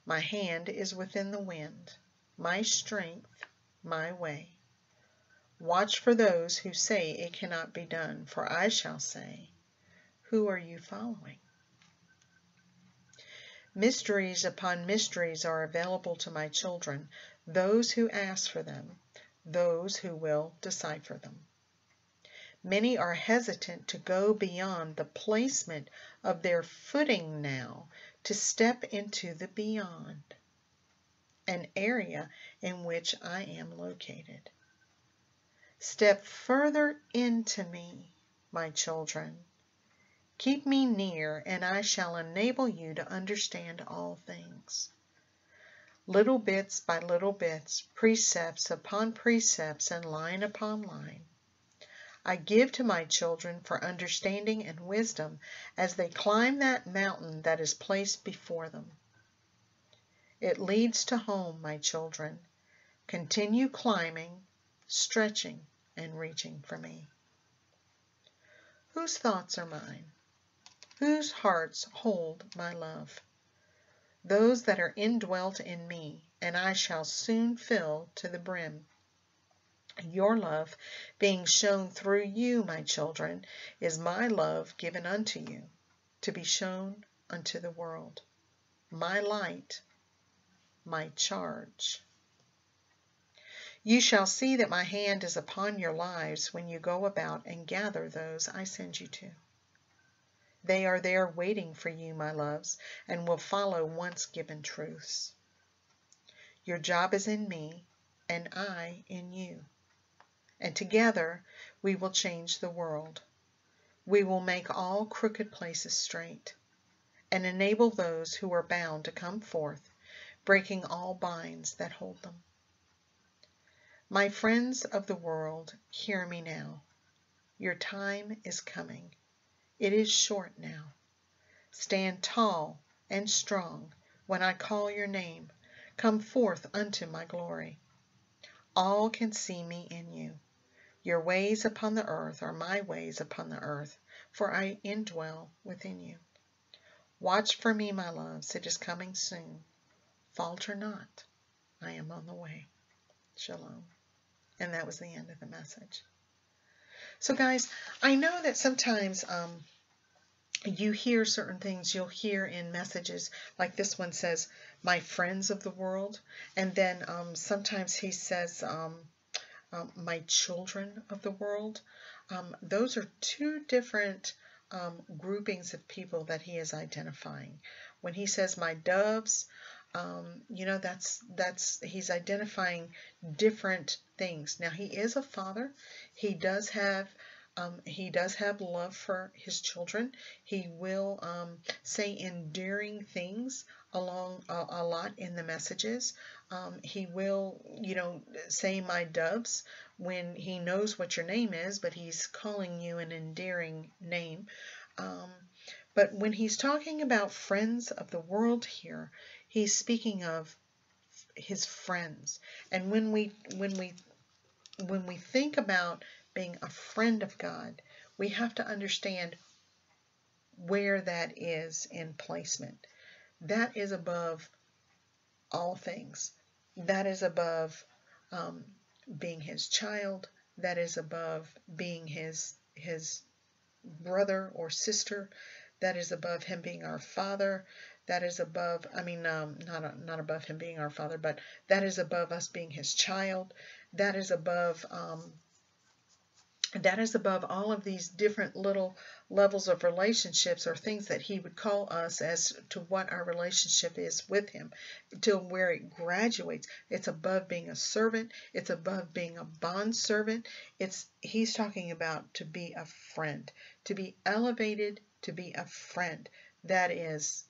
A: My hand is within the wind, my strength, my way. Watch for those who say it cannot be done, for I shall say, who are you following? Mysteries upon mysteries are available to my children, those who ask for them, those who will decipher them. Many are hesitant to go beyond the placement of their footing now to step into the beyond, an area in which I am located. Step further into me, my children. Keep me near, and I shall enable you to understand all things. Little bits by little bits, precepts upon precepts, and line upon line, I give to my children for understanding and wisdom as they climb that mountain that is placed before them. It leads to home, my children. Continue climbing, stretching, and reaching for me. Whose thoughts are mine? Whose hearts hold my love? Those that are indwelt in me, and I shall soon fill to the brim. Your love being shown through you, my children, is my love given unto you, to be shown unto the world, my light, my charge. You shall see that my hand is upon your lives when you go about and gather those I send you to. They are there waiting for you, my loves, and will follow once given truths. Your job is in me, and I in you. And together we will change the world. We will make all crooked places straight, and enable those who are bound to come forth, breaking all binds that hold them. My friends of the world, hear me now. Your time is coming. It is short now. Stand tall and strong when I call your name. Come forth unto my glory. All can see me in you. Your ways upon the earth are my ways upon the earth, for I indwell within you. Watch for me, my loves. It is coming soon. Falter not. I am on the way. Shalom. And that was the end of the message. So guys, I know that sometimes you hear certain things. You'll hear in messages like this one says, my friends of the world. And then sometimes he says, my children of the world. Those are two different groupings of people that he is identifying. When he says my doves, he's identifying different things. Now he is a father. He does have love for his children. He will say endearing things along a lot in the messages. He will, say my doves when he knows what your name is, but he's calling you an endearing name. But when he's talking about friends of the world here, he's speaking of his friends. And when we think about being a friend of God, we have to understand where that is in placement. That is above all things. That is above being his child. That is above being his brother or sister. That is above him being our father. That is above, not above him being our father, but that is above us being his child. That is above all of these different little levels of relationships or things that he would call us as to what our relationship is with him, to where it graduates. It's above being a servant. It's above being a bond servant. He's talking about to be a friend, to be elevated, to be a friend. That is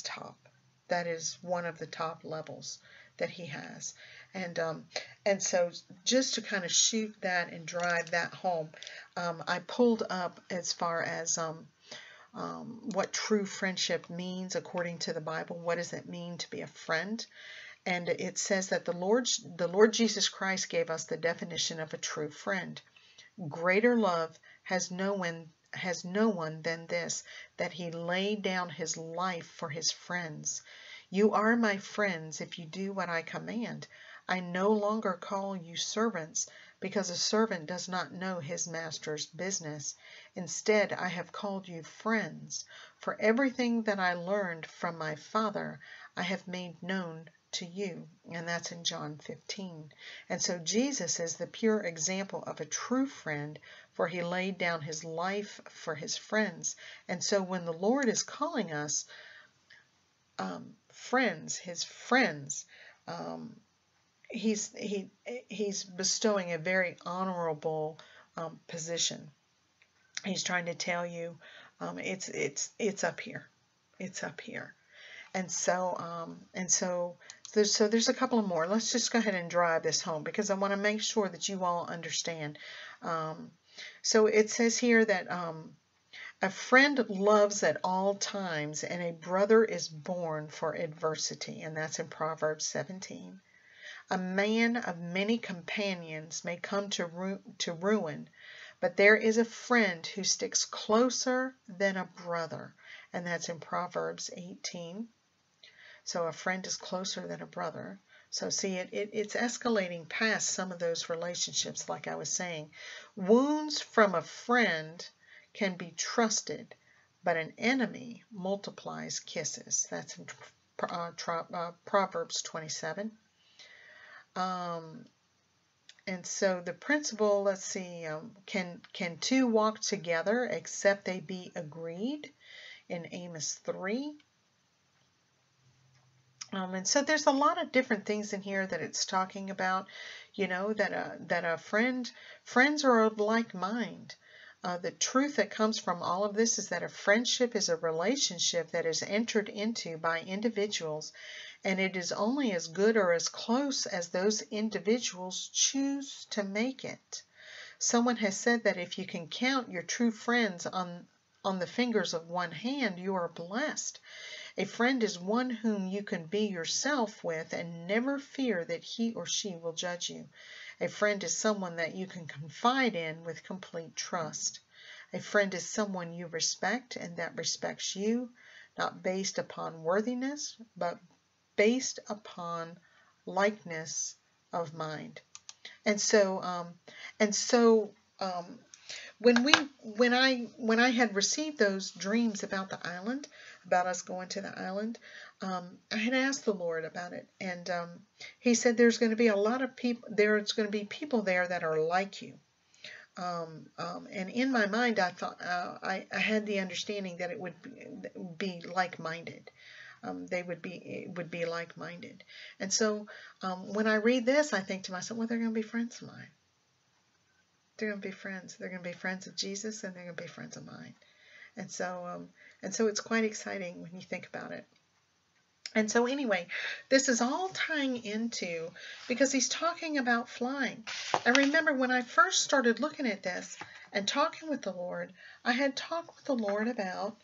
A: top. That is one of the top levels that he has. And so just to kind of shoot that and drive that home, I pulled up as far as what true friendship means according to the Bible. What does it mean to be a friend? And it says that the Lord Jesus Christ gave us the definition of a true friend. Greater love has no one than this, that he laid down his life for his friends. You are my friends if you do what I command. I no longer call you servants, because a servant does not know his master's business. Instead, I have called you friends, for everything that I learned from my Father I have made known to you. And that's in John 15. And so Jesus is the pure example of a true friend, for he laid down his life for his friends. And so when the Lord is calling us friends, his friends, he's bestowing a very honorable position. He's trying to tell you it's up here. It's up here. And so there's a couple of more. Let's just go ahead and drive this home, because I want to make sure that you all understand. So it says here that a friend loves at all times, and a brother is born for adversity. And that's in Proverbs 17. A man of many companions may come to ruin, but there is a friend who sticks closer than a brother. And that's in Proverbs 18. So a friend is closer than a brother. So see, it's escalating past some of those relationships, like I was saying. Wounds from a friend can be trusted, but an enemy multiplies kisses. That's in Proverbs 27. And so the principle, let's see, can two walk together except they be agreed, in Amos 3. And so there's a lot of different things in here that it's talking about, that a friends are of like mind. The truth that comes from all of this is that a friendship is a relationship that is entered into by individuals, and it is only as good or as close as those individuals choose to make it. Someone has said that if you can count your true friends on the fingers of one hand, you are blessed. A friend is one whom you can be yourself with and never fear that he or she will judge you. A friend is someone that you can confide in with complete trust. A friend is someone you respect and that respects you, not based upon worthiness, but based upon likeness of mind. And so, when I had received those dreams about the island, about us going to the island, I had asked the Lord about it, and He said there's going to be a lot of people. There's going to be people there that are like you. And in my mind, I thought I had the understanding that it would be like-minded. It would be like-minded. And so when I read this, I think to myself, well, they're going to be friends of mine. They're going to be friends. They're going to be friends of Jesus, and they're going to be friends of mine. And so it's quite exciting when you think about it. And so anyway, this is all tying into, because he's talking about flying. I remember when I first started looking at this and talking with the Lord, I had talked with the Lord about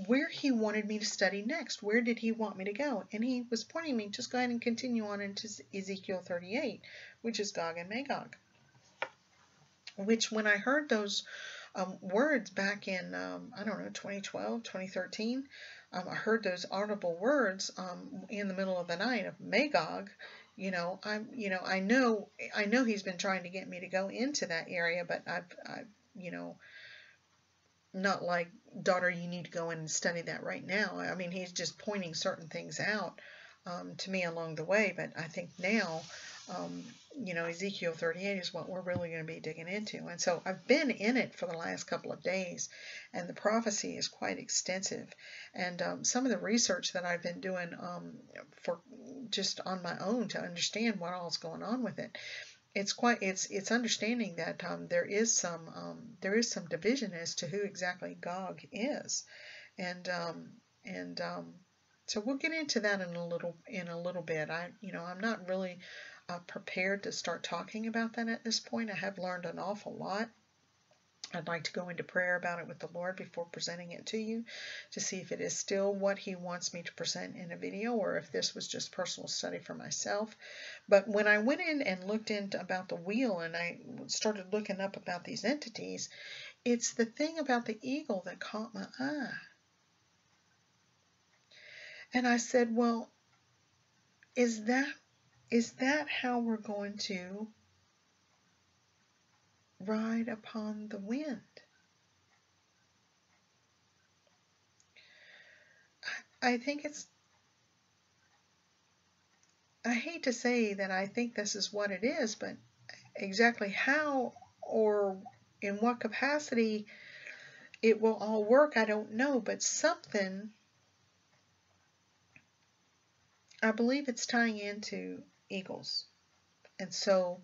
A: where He wanted me to study next. Where did He want me to go? And He was pointing me, just go ahead and continue on into Ezekiel 38, which is Gog and Magog. Which, when I heard those words back in, 2012, 2013, I heard those audible words in the middle of the night of Magog. I know He's been trying to get me to go into that area, but I've not like, daughter, you need to go in and study that right now. I mean, He's just pointing certain things out to me along the way, but I think now, Ezekiel 38 is what we're really going to be digging into. And so I've been in it for the last couple of days, and the prophecy is quite extensive. And some of the research that I've been doing for just on my own to understand what all's going on with it, it's understanding that there is some division as to who exactly Gog is, and so we'll get into that in a little bit. I'm not really prepared to start talking about that at this point. I have learned an awful lot. I'd like to go into prayer about it with the Lord before presenting it to you to see if it is still what He wants me to present in a video, or if this was just personal study for myself. But when I went in and looked into about the wheel, and I started looking up about these entities, it's the thing about the eagle that caught my eye. And I said, well, is that how we're going to ride upon the wind? I think I hate to say that I think this is what it is, but exactly how or in what capacity it will all work, I don't know, but something, I believe it's tying into eagles. And so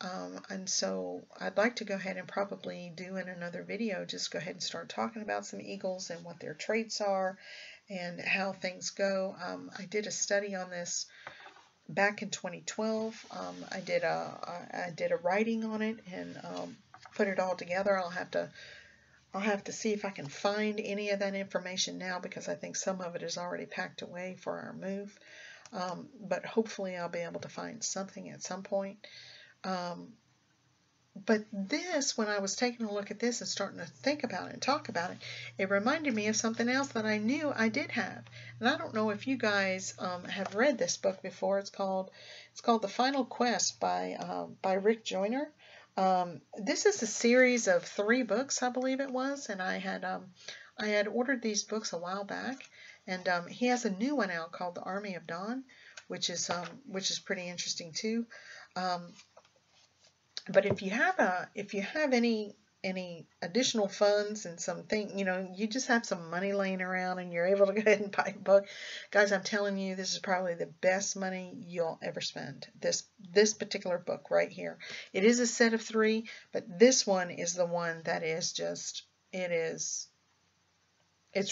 A: I'd like to go ahead and probably do in another video, just go ahead and start talking about some eagles and what their traits are and how things go. I did a study on this back in 2012. I did a writing on it and put it all together. I'll have to see if I can find any of that information now, because I think some of it is already packed away for our move. But hopefully I'll be able to find something at some point. But this, when I was taking a look at this and starting to think about it and talk about it, it reminded me of something else that I knew I did have. And I don't know if you guys have read this book before. It's called The Final Quest by Rick Joyner. This is a series of 3 books, I believe it was, and I had ordered these books a while back, and he has a new one out called The Army of Dawn, which is pretty interesting too. But if you have any additional funds and something, you just have some money laying around and you're able to go ahead and buy a book, guys, I'm telling you, this is probably the best money you'll ever spend. This particular book right here. It is a set of 3, but this one is the one that is just, it's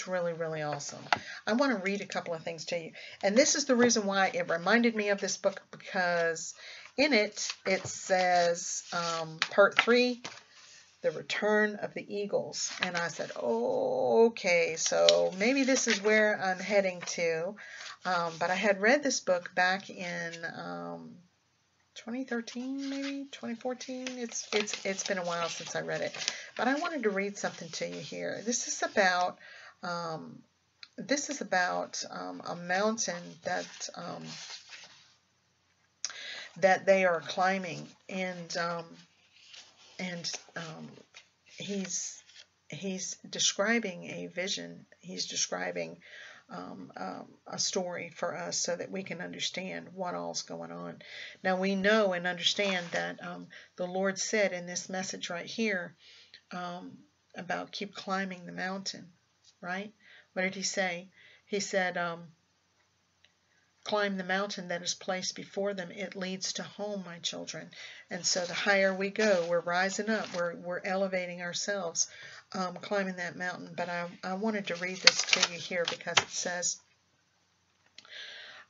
A: really, really awesome. I want to read a couple of things to you. And this is the reason why it reminded me of this book, because in it says part 3, The Return of the Eagles. And I said, oh, okay, so maybe this is where I'm heading to. But I had read this book back in 2013, maybe 2014. It's been a while since I read it. But I wanted to read something to you here. This is about a mountain that they are climbing, and he's describing a vision. He's describing a story for us so that we can understand what all's going on. Now we know and understand that the Lord said in this message right here about keep climbing the mountain, right? What did he say? He said, climb the mountain that is placed before them. It leads to home, my children. And so the higher we go, we're rising up, we're elevating ourselves, climbing that mountain. But I wanted to read this to you here because it says,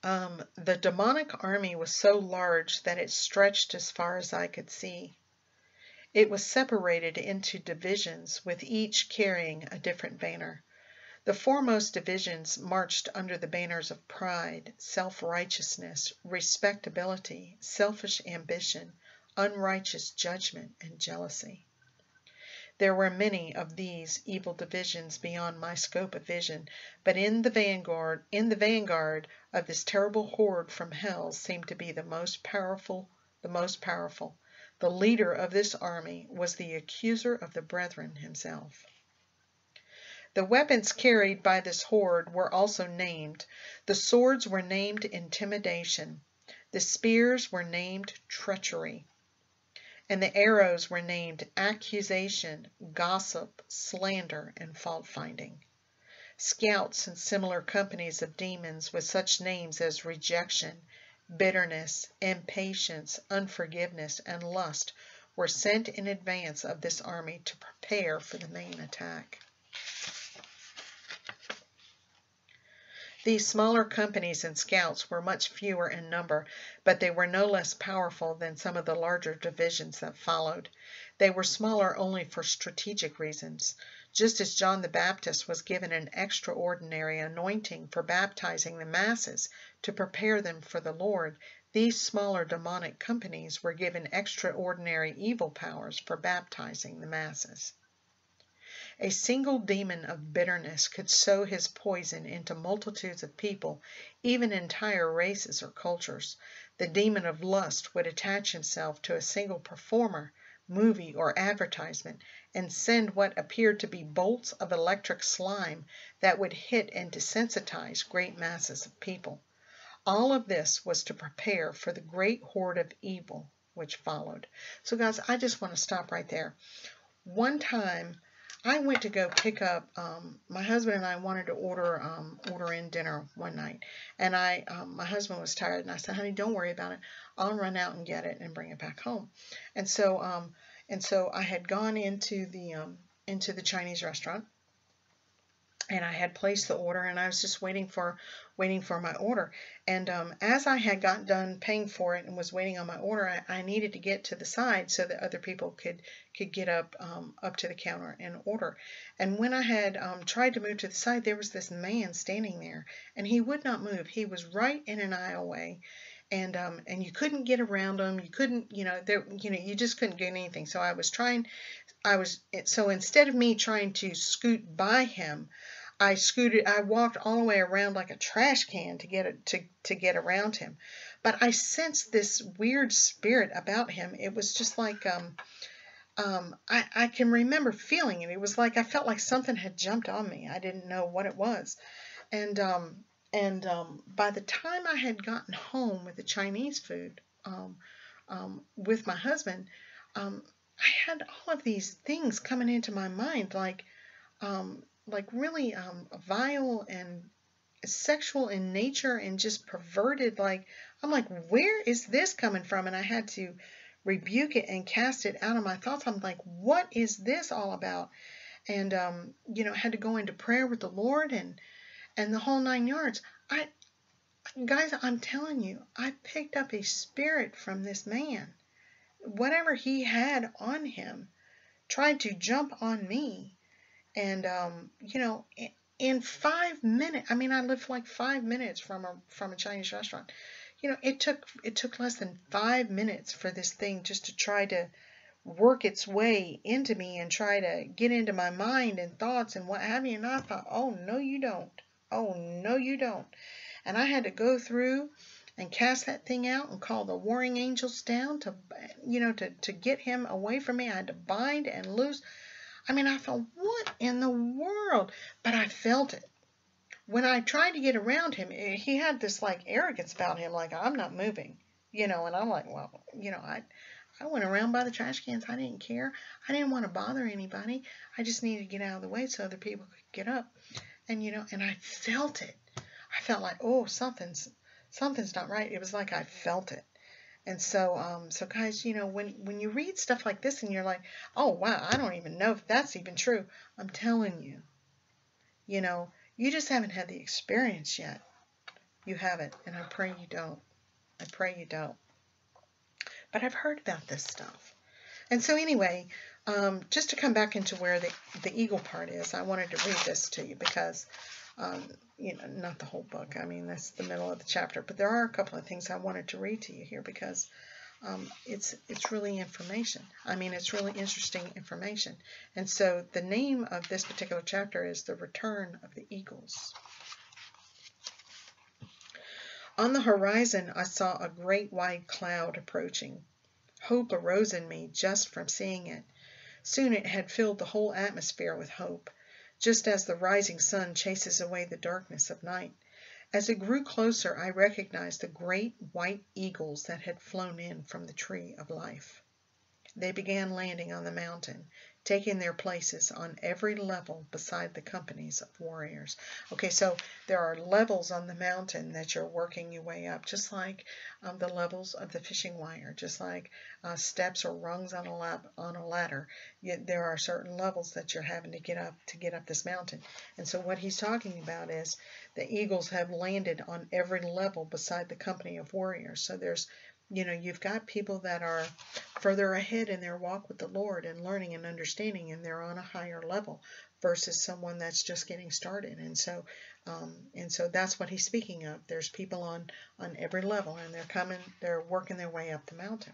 A: the demonic army was so large that it stretched as far as I could see. It was separated into divisions, with each carrying a different banner. The foremost divisions marched under the banners of pride, self-righteousness, respectability, selfish ambition, unrighteous judgment, and jealousy. There were many of these evil divisions beyond my scope of vision, but in the vanguard of this terrible horde from hell seemed to be the most powerful. The leader of this army was the accuser of the brethren himself. The weapons carried by this horde were also named. The swords were named intimidation. The spears were named treachery. And the arrows were named accusation, gossip, slander, and fault-finding. Scouts and similar companies of demons with such names as rejection, bitterness, impatience, unforgiveness, and lust were sent in advance of this army to prepare for the main attack. These smaller companies and scouts were much fewer in number, but they were no less powerful than some of the larger divisions that followed. They were smaller only for strategic reasons. Just as John the Baptist was given an extraordinary anointing for baptizing the masses to prepare them for the Lord, these smaller demonic companies were given extraordinary evil powers for baptizing the masses. A single demon of bitterness could sow his poison into multitudes of people, even entire races or cultures. The demon of lust would attach himself to a single performer, movie, or advertisement, and send what appeared to be bolts of electric slime that would hit and desensitize great masses of people. All of this was to prepare for the great horde of evil which followed. So guys, I just want to stop right there. One time, I went to go pick up, my husband and I wanted to order in dinner one night, and my husband was tired, and I said, honey, don't worry about it. I'll run out and get it and bring it back home. And so I had gone into the Chinese restaurant, and I had placed the order, and I was just waiting for my order. And as I had gotten done paying for it and was waiting on my order, I needed to get to the side so that other people could get up to the counter and order. And when I had tried to move to the side, there was this man standing there, and he would not move. He was right in an aisle away. And you couldn't get around him. You couldn't, you just couldn't get anything. So so instead of me trying to scoot by him, I walked all the way around like a trash can to get around him. But I sensed this weird spirit about him. It was just like I can remember feeling it. It was like I felt like something had jumped on me. I didn't know what it was. And by the time I had gotten home with the Chinese food with my husband, I had all of these things coming into my mind, like really vile and sexual in nature and just perverted. Like, I'm like, where is this coming from? And I had to rebuke it and cast it out of my thoughts. I'm like, what is this all about? And I had to go into prayer with the Lord and the whole 9 yards. Guys, I'm telling you, I picked up a spirit from this man. Whatever he had on him tried to jump on me. And in 5 minutes, I mean, I lived like 5 minutes from a Chinese restaurant. It took less than 5 minutes for this thing just to try to work its way into me and try to get into my mind and thoughts and what have you. And I thought, oh no, you don't. Oh no, you don't. And I had to go through and cast that thing out and call the warring angels down to get him away from me. I had to bind and loose. I mean, I thought, what in the world? But I felt it. When I tried to get around him, he had this like arrogance about him, like, I'm not moving, and I'm like, well, I went around by the trash cans. I didn't care. I didn't want to bother anybody. I just needed to get out of the way so other people could get up. And, and I felt it. I felt like, oh, something's not right. It was like I felt it. And so guys, when you read stuff like this and you're like, oh, wow, I don't even know if that's even true. I'm telling you, you just haven't had the experience yet. You haven't. And I pray you don't. I pray you don't. But I've heard about this stuff. And so anyway, just to come back into where the eagle part is, I wanted to read this to you because, not the whole book. I mean, that's the middle of the chapter. But there are a couple of things I wanted to read to you here because it's really information. I mean, it's really interesting information. And so the name of this particular chapter is The Return of the Eagles. On the horizon, I saw a great white cloud approaching. Hope arose in me just from seeing it. Soon it had filled the whole atmosphere with hope, just as the rising sun chases away the darkness of night. As it grew closer, I recognized the great white eagles that had flown in from the tree of life. They began landing on the mountain, taking their places on every level beside the companies of warriors. Okay, so there are levels on the mountain that you're working your way up, just like the levels of the fishing wire, just like steps or rungs on a ladder. There are certain levels that you're having to get up this mountain. And so what he's talking about is the eagles have landed on every level beside the company of warriors. So there's you've got people that are further ahead in their walk with the Lord and learning and understanding, and they're on a higher level versus someone that's just getting started. And so that's what he's speaking of. There's people on every level, and they're working their way up the mountain.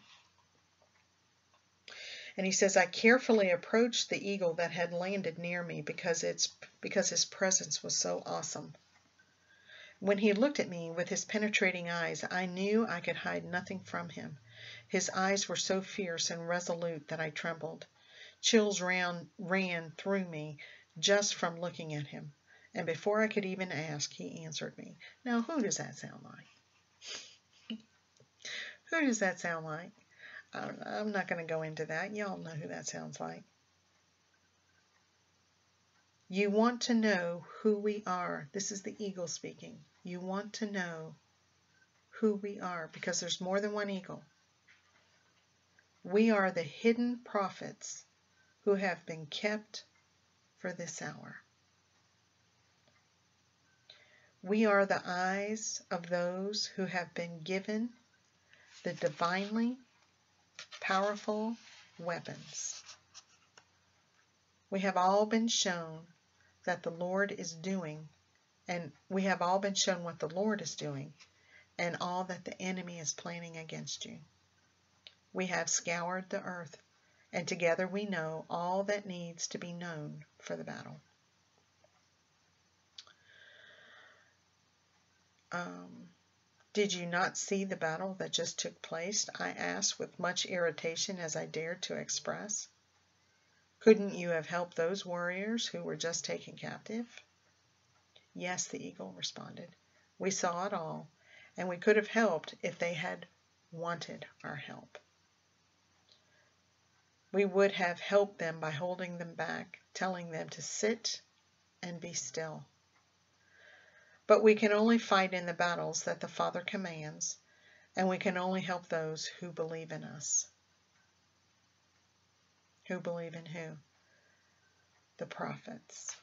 A: And he says, I carefully approached the eagle that had landed near me because his presence was so awesome. When he looked at me with his penetrating eyes, I knew I could hide nothing from him. His eyes were so fierce and resolute that I trembled. Chills ran through me just from looking at him. And before I could even ask, he answered me. Now, who does that sound like? Who does that sound like? I'm not going to go into that. Y'all know who that sounds like. You want to know who we are. This is the eagle speaking. You want to know who we are because there's more than one eagle. We are the hidden prophets who have been kept for this hour. We are the eyes of those who have been given the divinely powerful weapons. We have all been shown that the Lord is doing, and we have all been shown what the Lord is doing and all that the enemy is planning against you. We have scoured the earth, and together we know all that needs to be known for the battle. Did you not see the battle that just took place? I asked with much irritation as I dared to express. Couldn't you have helped those warriors who were just taken captive? Yes, the eagle responded. We saw it all, and we could have helped if they had wanted our help. We would have helped them by holding them back, telling them to sit and be still. But we can only fight in the battles that the Father commands, and we can only help those who believe in us. Who believe in who? The prophets.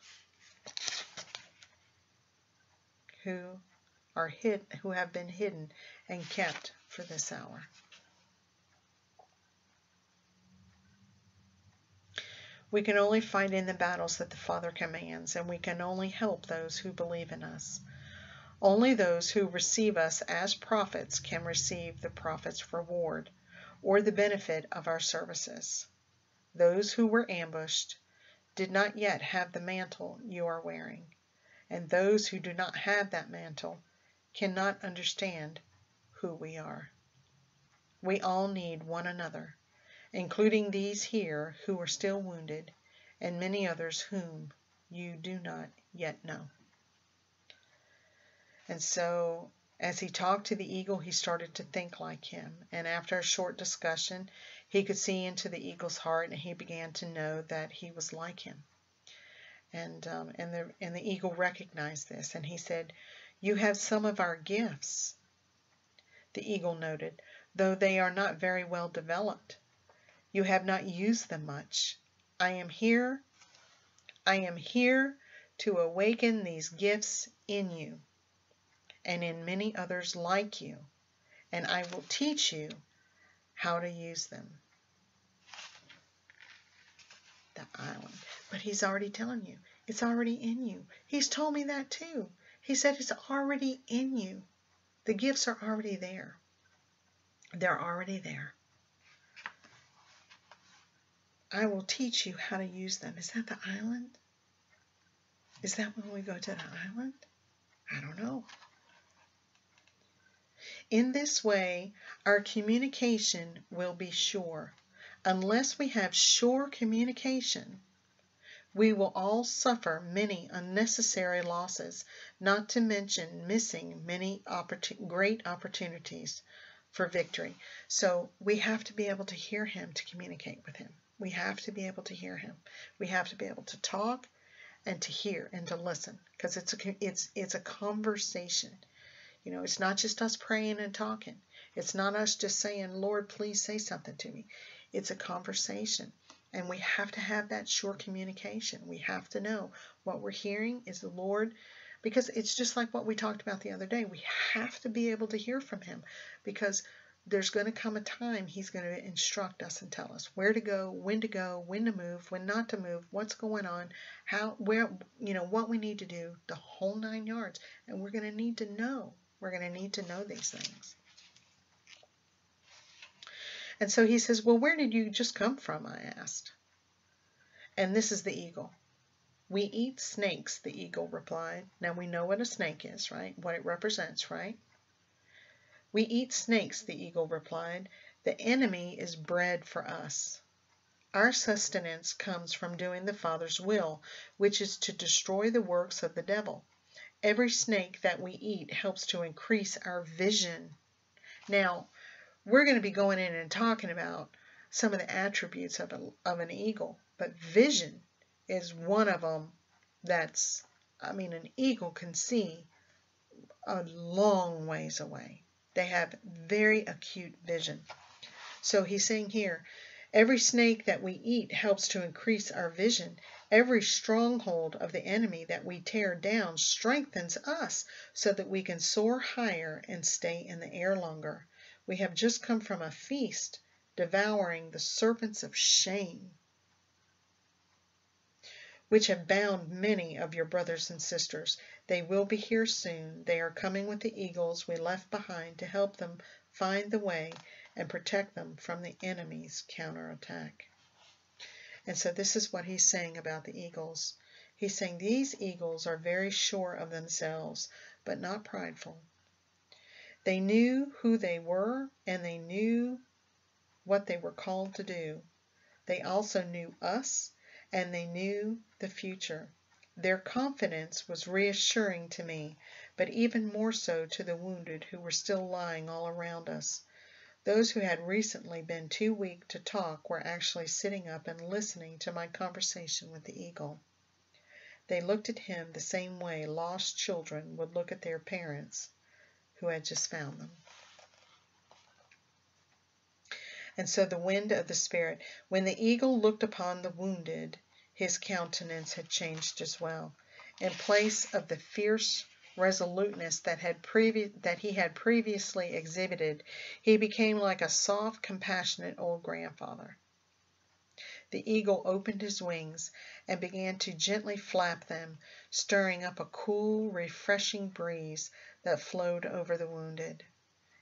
A: Who have been hidden and kept for this hour. We can only fight in the battles that the Father commands, and we can only help those who believe in us. Only those who receive us as prophets can receive the prophet's reward or the benefit of our services. Those who were ambushed did not yet have the mantle you are wearing, and those who do not have that mantle cannot understand who we are. We all need one another, including these here who are still wounded, and many others whom you do not yet know. And so, as he talked to the eagle, he started to think like him. And after a short discussion, he could see into the eagle's heart, and he began to know that he was like him. And the eagle recognized this, and he said, "You have some of our gifts." The eagle noted, "Though they are not very well developed. You have not used them much. I am here to awaken these gifts in you and in many others like you, and I will teach you how to use them." The island. But he's already telling you. It's already in you. He's told me that too. He said it's already in you. The gifts are already there. They're already there. I will teach you how to use them. Is that the island? Is that when we go to the island? I don't know. In this way, our communication will be sure. Unless we have sure communication, we will all suffer many unnecessary losses, not to mention missing many great opportunities for victory. So we have to be able to hear him to communicate with him. We have to be able to hear him. We have to be able to talk and to hear and to listen, because it's a conversation. You know, it's not just us praying and talking. It's not us just saying, "Lord, please say something to me." It's a conversation, and we have to have that sure communication. We have to know what we're hearing is the Lord, because it's just like what we talked about the other day. We have to be able to hear from him, because there's going to come a time he's going to instruct us and tell us where to go, when to move, when not to move, what's going on, how, where, what we need to do, the whole 9 yards. And we're going to need to know. We're going to need to know these things. And so he says, "Well, where did you just come from?" I asked. And this is the eagle. "We eat snakes," the eagle replied. Now we know what a snake is, right? What it represents, right? "We eat snakes," the eagle replied. "The enemy is bread for us. Our sustenance comes from doing the Father's will, which is to destroy the works of the devil. Every snake that we eat helps to increase our vision." Now, we're going to be going in and talking about some of the attributes of an eagle, but vision is one of them. An eagle can see a long ways away. They have very acute vision. So he's saying here, every snake that we eat helps to increase our vision. Every stronghold of the enemy that we tear down strengthens us so that we can soar higher and stay in the air longer. We have just come from a feast, devouring the serpents of shame, which have bound many of your brothers and sisters. They will be here soon. They are coming with the eagles we left behind to help them find the way and protect them from the enemy's counterattack. And so this is what he's saying about the eagles. He's saying these eagles are very sure of themselves, but not prideful. They knew who they were, and they knew what they were called to do. They also knew us, and they knew the future. Their confidence was reassuring to me, but even more so to the wounded who were still lying all around us. Those who had recently been too weak to talk were actually sitting up and listening to my conversation with the eagle. They looked at him the same way lost children would look at their parents who had just found them. And so the wind of the Spirit, when the eagle looked upon the wounded, his countenance had changed as well. In place of the fierce resoluteness that he had previously exhibited, he became like a soft, compassionate old grandfather. The eagle opened his wings and began to gently flap them, stirring up a cool, refreshing breeze that flowed over the wounded.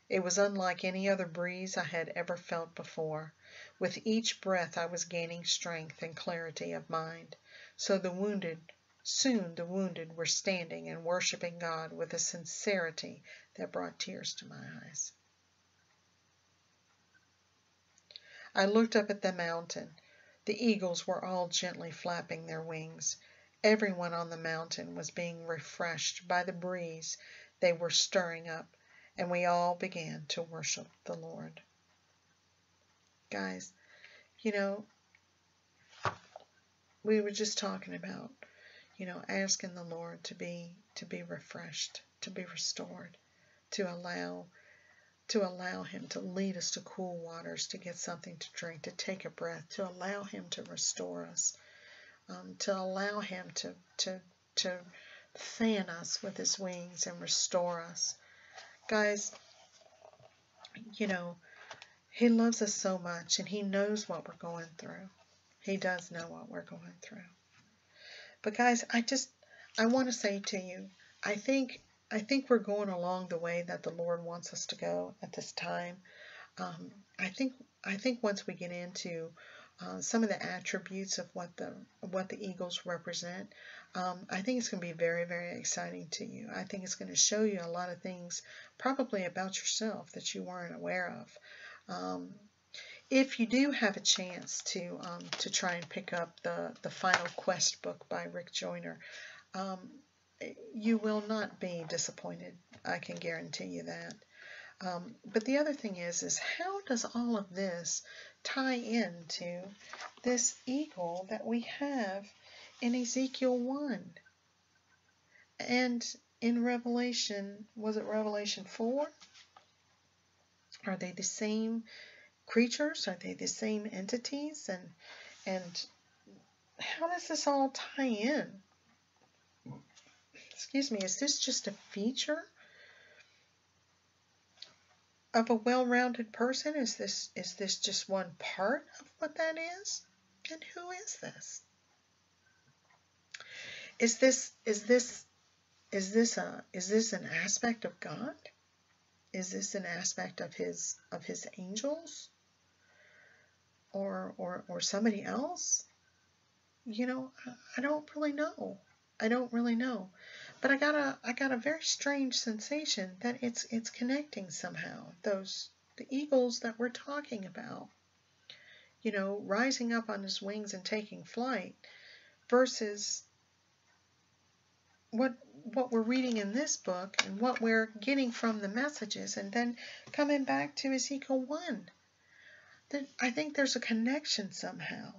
A: It was unlike any other breeze I had ever felt before. With each breath I was gaining strength and clarity of mind. Soon the wounded were standing and worshiping God with a sincerity that brought tears to my eyes. I looked up at the mountain. The eagles were all gently flapping their wings. Everyone on the mountain was being refreshed by the breeze they were stirring up, and we all began to worship the Lord. Guys, we were just talking about, asking the Lord to be refreshed, to be restored, to allow him to lead us to cool waters, to get something to drink, to take a breath, to allow him to restore us, to allow him to fan us with his wings and restore us. Guys, he loves us so much, and he knows what we're going through. He does know what we're going through. But guys, I want to say to you, I think we're going along the way that the Lord wants us to go at this time. I think once we get into some of the attributes of what the eagles represent, I think it's going to be very, very exciting to you. I think it's going to show you a lot of things probably about yourself that you weren't aware of. If you do have a chance to try and pick up the Final Quest book by Rick Joyner, you will not be disappointed. I can guarantee you that. But the other thing is how does all of this tie into this eagle that we have in Ezekiel 1? And in Revelation, was it Revelation 4? Are they the same creatures? Are they the same entities? And how does this all tie in? Excuse me, is this just a feature of a well-rounded person? Is this just one part of what that is? And who is this? Is this an aspect of God? Is this an aspect of his angels? Or somebody else? I don't really know. I don't really know. But I got a very strange sensation that it's connecting somehow. The eagles that we're talking about, rising up on his wings and taking flight, versus what we're reading in this book and what we're getting from the messages, and then coming back to Ezekiel 1. I think there's a connection somehow.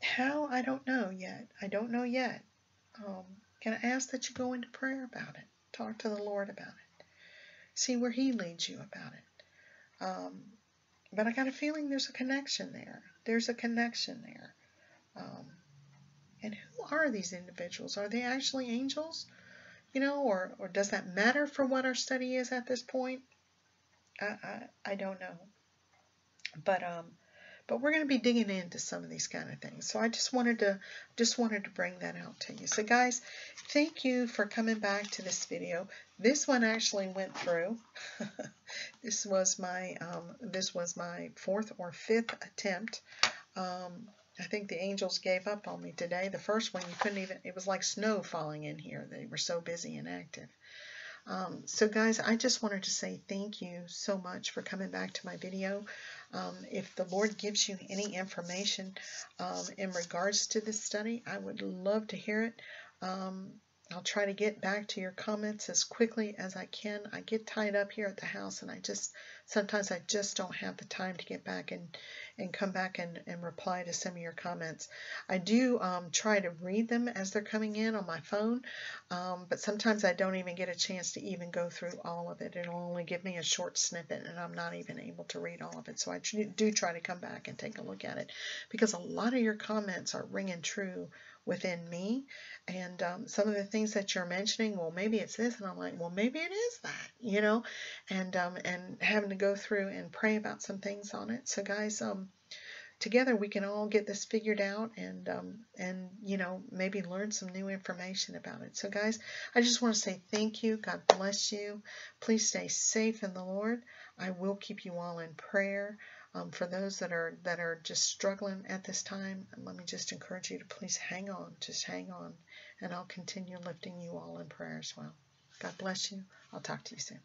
A: How? I don't know yet. Can I ask that you go into prayer about it? Talk to the Lord about it. See where he leads you about it. But I got a feeling there's a connection there. And who are these individuals? Are they actually angels? Or does that matter for what our study is at this point? I don't know. But we're going to be digging into some of these kind of things. So I just wanted to bring that out to you. So guys, thank you for coming back to this video. This one actually went through. This was my fourth or fifth attempt. I think the angels gave up on me today. The first one, you couldn't even, it was like snow falling in here. They were so busy and active. So guys, I just wanted to say thank you so much for coming back to my video. If the Lord gives you any information in regards to this study, I would love to hear it. I'll try to get back to your comments as quickly as I can. I get tied up here at the house, and sometimes I just don't have the time to get back and come back and reply to some of your comments. I do try to read them as they're coming in on my phone, but sometimes I don't even get a chance to even go through all of it. It'll only give me a short snippet, and I'm not even able to read all of it. So I do try to come back and take a look at it, because a lot of your comments are ringing true within me, and some of the things that you're mentioning, well, maybe it's this, and I'm like, well, maybe it is that, and having to go through and pray about some things on it. So guys, together we can all get this figured out, and maybe learn some new information about it. So guys, I just want to say thank you. God bless you. Please stay safe in the Lord. I will keep you all in prayer. For those that are just struggling at this time, let me just encourage you to please hang on, just hang on, and I'll continue lifting you all in prayer as well. God bless you. I'll talk to you soon.